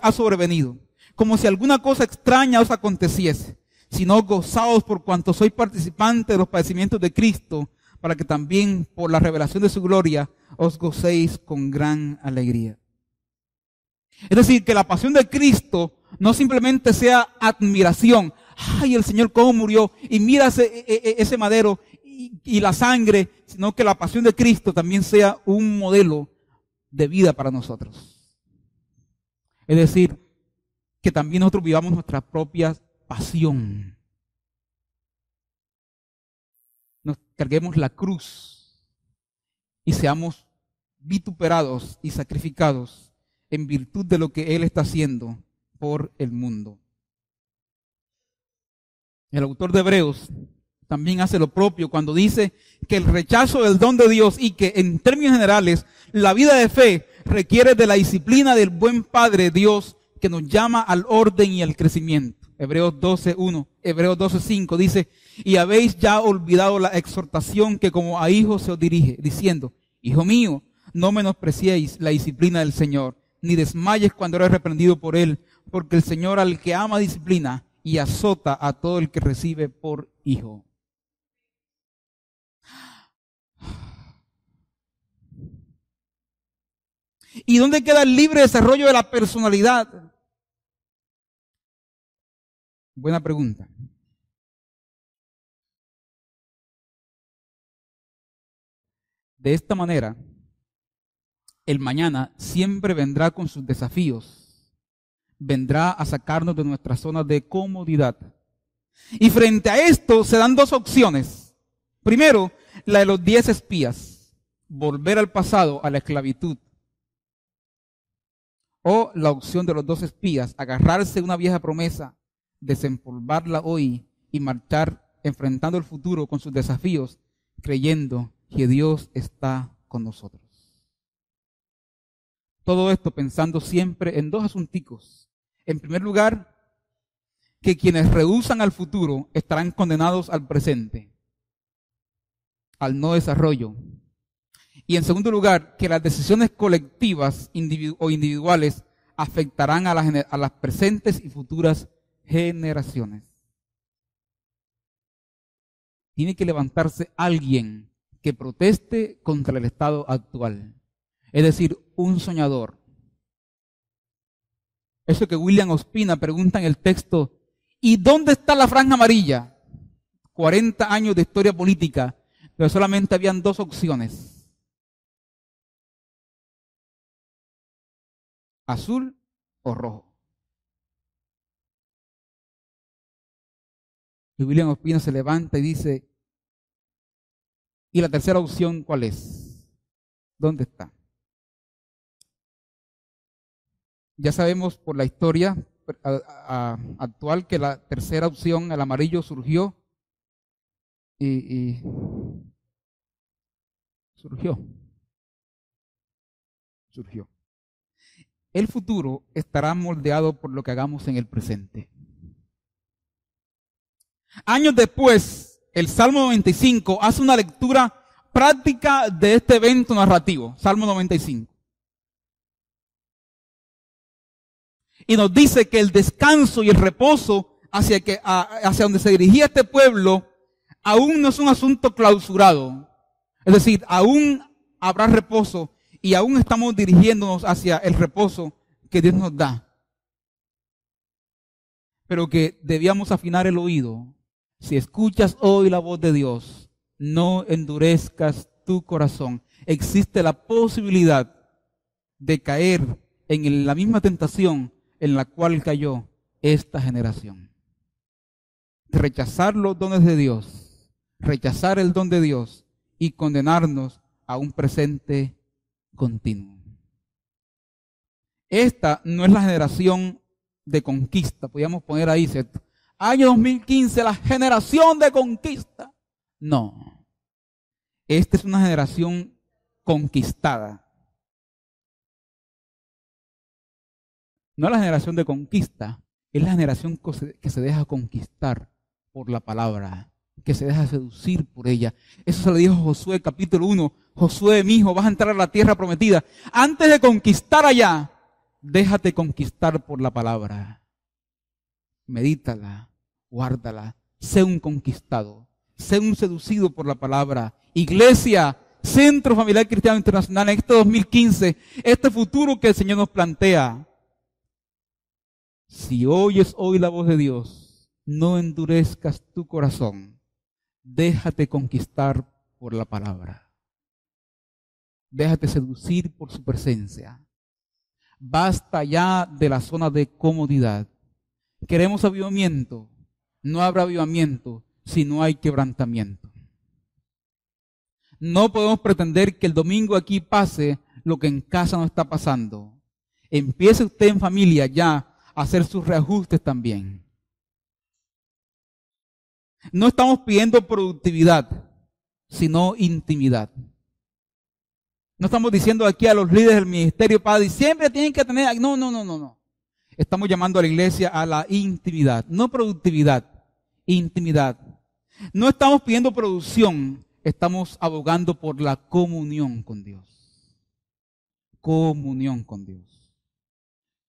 ha sobrevenido, como si alguna cosa extraña os aconteciese, sino gozaos por cuanto sois participantes de los padecimientos de Cristo, para que también por la revelación de su gloria os gocéis con gran alegría. Es decir, que la pasión de Cristo no simplemente sea admiración. Ay, el Señor cómo murió, y mira ese madero y la sangre, sino que la pasión de Cristo también sea un modelo de vida para nosotros. Es decir, que también nosotros vivamos nuestra propia pasión. Nos carguemos la cruz y seamos vituperados y sacrificados en virtud de lo que Él está haciendo por el mundo. El autor de Hebreos también hace lo propio cuando dice que el rechazo del don de Dios y que en términos generales la vida de fe requiere de la disciplina del buen Padre Dios que nos llama al orden y al crecimiento. Hebreos 12:1, Hebreos 12:5 dice, y habéis ya olvidado la exhortación que como a hijos se os dirige, diciendo, hijo mío, no menospreciéis la disciplina del Señor, ni desmayes cuando eres reprendido por Él, porque el Señor al que ama disciplina y azota a todo el que recibe por hijo. ¿Y dónde queda el libre desarrollo de la personalidad? Buena pregunta. De esta manera, el mañana siempre vendrá con sus desafíos. Vendrá a sacarnos de nuestra zona de comodidad. Y frente a esto se dan dos opciones. Primero, la de los 10 espías. Volver al pasado, a la esclavitud. O la opción de los 2 espías, agarrarse a una vieja promesa, desempolvarla hoy y marchar enfrentando el futuro con sus desafíos, creyendo que Dios está con nosotros. Todo esto pensando siempre en 2 asunticos. En primer lugar, que quienes rehúsan al futuro estarán condenados al presente, al no desarrollo. Y en segundo lugar, que las decisiones colectivas o individuales afectarán a las presentes y futuras generaciones. Tiene que levantarse alguien que proteste contra el estado actual. Es decir, un soñador. Eso que William Ospina pregunta en el texto, ¿y dónde está la franja amarilla? 40 años de historia política, pero solamente habían 2 opciones. Azul o rojo. Y William Ospina se levanta y dice, ¿y la tercera opción cuál es? ¿Dónde está? Ya sabemos por la historia actual que la tercera opción, el amarillo, surgió y surgió. El futuro estará moldeado por lo que hagamos en el presente. Años después, el Salmo 95 hace una lectura práctica de este evento narrativo, Salmo 95. Y nos dice que el descanso y el reposo hacia donde se dirigía este pueblo aún no es un asunto clausurado. Es decir, aún habrá reposo y aún estamos dirigiéndonos hacia el reposo que Dios nos da. Pero que debíamos afinar el oído. Si escuchas hoy la voz de Dios, no endurezcas tu corazón. Existe la posibilidad de caer en la misma tentación en la cual cayó esta generación. Rechazar los dones de Dios, rechazar el don de Dios y condenarnos a un presente continuo. Esta no es la generación de conquista, podríamos poner ahí, ¿cierto? Año 2015, la generación de conquista. No, esta es una generación conquistada. No es la generación de conquista, es la generación que se deja conquistar por la palabra, que se deja seducir por ella. Eso se lo dijo Josué capítulo 1. Josué, mi hijo, vas a entrar a la tierra prometida. Antes de conquistar allá, déjate conquistar por la palabra. Medítala, guárdala, sé un conquistado, sé un seducido por la palabra. Iglesia, Centro Familiar Cristiano Internacional, en este 2015, este futuro que el Señor nos plantea. Si oyes hoy la voz de Dios, no endurezcas tu corazón. Déjate conquistar por la palabra. Déjate seducir por su presencia. Basta ya de la zona de comodidad. Queremos avivamiento. No habrá avivamiento si no hay quebrantamiento. No podemos pretender que el domingo aquí pase lo que en casa no está pasando. Empiece usted en familia ya a hacer sus reajustes también. No estamos pidiendo productividad, sino intimidad. No estamos diciendo aquí a los líderes del ministerio, padre, siempre tienen que tener... No. Estamos llamando a la iglesia a la intimidad, no productividad, intimidad. No estamos pidiendo producción, estamos abogando por la comunión con Dios. Comunión con Dios.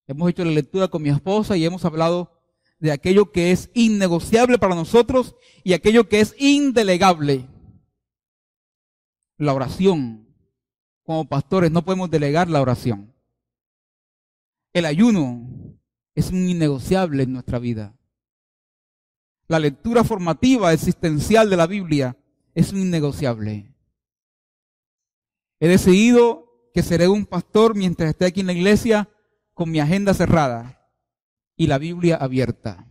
Hemos hecho la lectura con mi esposa y hemos hablado de aquello que es innegociable para nosotros y aquello que es indelegable. La oración. Como pastores no podemos delegar la oración. El ayuno es un innegociable en nuestra vida. La lectura formativa existencial de la Biblia es un innegociable. He decidido que seré un pastor mientras esté aquí en la iglesia con mi agenda cerrada y la Biblia abierta.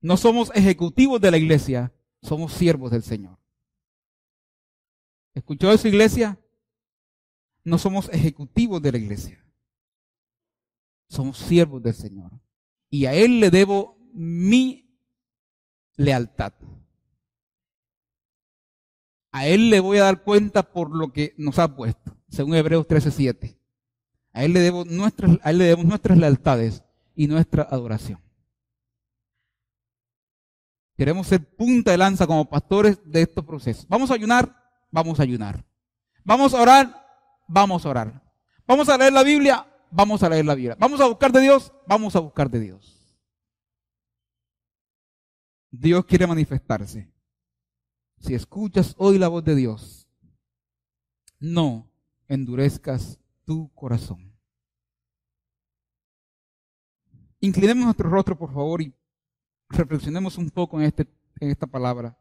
No somos ejecutivos de la iglesia, somos siervos del Señor. ¿Escuchó eso, iglesia? No somos ejecutivos de la iglesia. Somos siervos del Señor. Y a Él le debo mi lealtad. A Él le voy a dar cuenta por lo que nos ha puesto, según Hebreos 13:7. A Él le debemos nuestras lealtades y nuestra adoración. Queremos ser punta de lanza como pastores de estos procesos. Vamos a ayunar, vamos a ayunar. Vamos a orar, vamos a orar. Vamos a leer la Biblia, vamos a leer la Biblia. Vamos a buscar de Dios, vamos a buscar de Dios. Dios quiere manifestarse. Si escuchas hoy la voz de Dios, no endurezcas tu corazón. Inclinemos nuestro rostro, por favor, y reflexionemos un poco en esta palabra.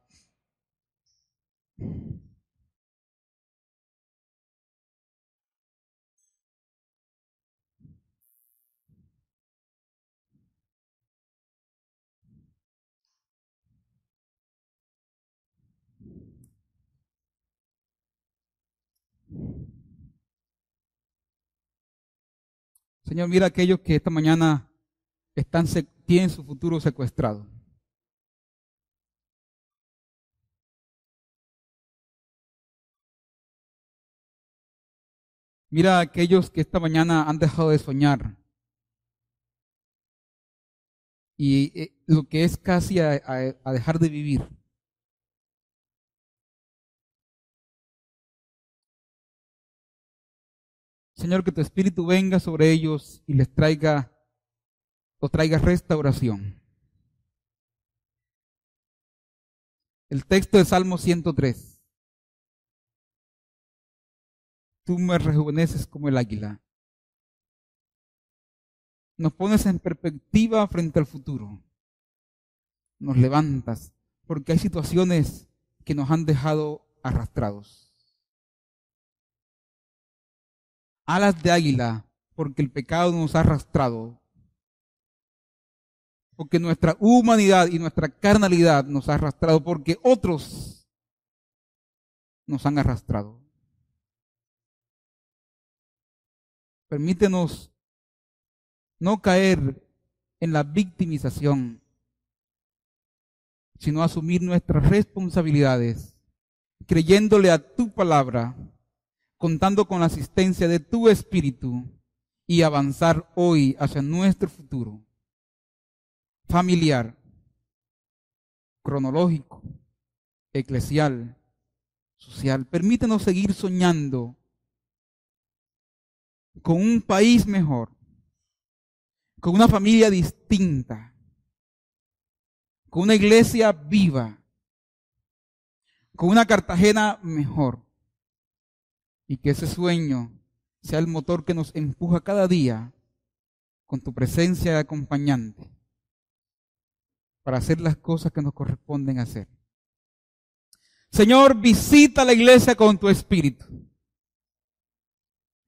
Señor, mira a aquellos que esta mañana tienen su futuro secuestrado. Mira a aquellos que esta mañana han dejado de soñar. Y lo que es casi a dejar de vivir. Señor, que tu Espíritu venga sobre ellos y les traiga restauración. El texto de Salmo 103. Tú me rejuveneces como el águila. Nos pones en perspectiva frente al futuro. Nos levantas, porque hay situaciones que nos han dejado arrastrados. Alas de águila, porque el pecado nos ha arrastrado. Porque nuestra humanidad y nuestra carnalidad nos ha arrastrado, porque otros nos han arrastrado. Permítenos no caer en la victimización, sino asumir nuestras responsabilidades, creyéndole a tu palabra, contando con la asistencia de tu Espíritu y avanzar hoy hacia nuestro futuro familiar, cronológico, eclesial, social. Permítenos seguir soñando con un país mejor, con una familia distinta, con una iglesia viva, con una Cartagena mejor. Y que ese sueño sea el motor que nos empuja cada día con tu presencia de acompañante para hacer las cosas que nos corresponden hacer. Señor, visita la iglesia con tu Espíritu.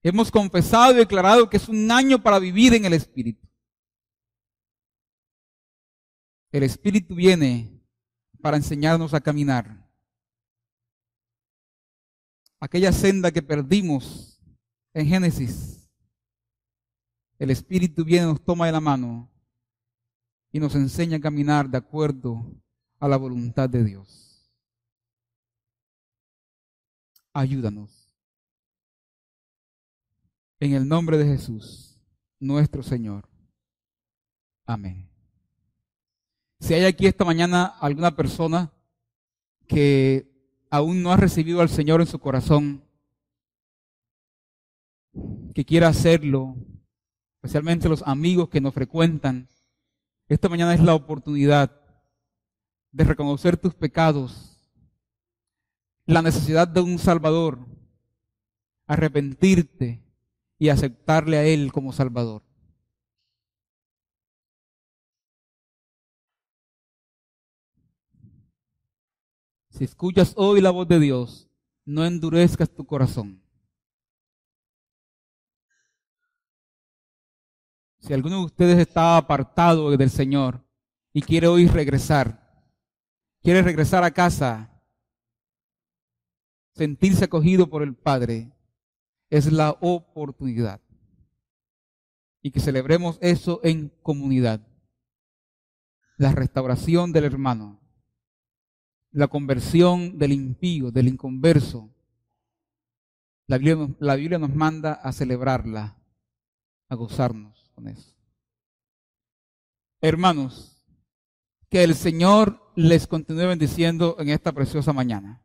Hemos confesado y declarado que es un año para vivir en el Espíritu. El Espíritu viene para enseñarnos a caminar. Aquella senda que perdimos en Génesis, el Espíritu viene, nos toma de la mano y nos enseña a caminar de acuerdo a la voluntad de Dios. Ayúdanos. En el nombre de Jesús, nuestro Señor. Amén. Si hay aquí esta mañana alguna persona que aún no ha recibido al Señor en su corazón, que quiera hacerlo, especialmente los amigos que nos frecuentan, esta mañana es la oportunidad de reconocer tus pecados, la necesidad de un Salvador, arrepentirte y aceptarle a Él como Salvador. Si escuchas hoy la voz de Dios, no endurezcas tu corazón. Si alguno de ustedes está apartado del Señor y quiere hoy quiere regresar a casa, sentirse acogido por el Padre, es la oportunidad. Y que celebremos eso en comunidad. La restauración del hermano, la conversión del impío, del inconverso. La Biblia nos manda a celebrarla, a gozarnos con eso. Hermanos, que el Señor les continúe bendiciendo en esta preciosa mañana.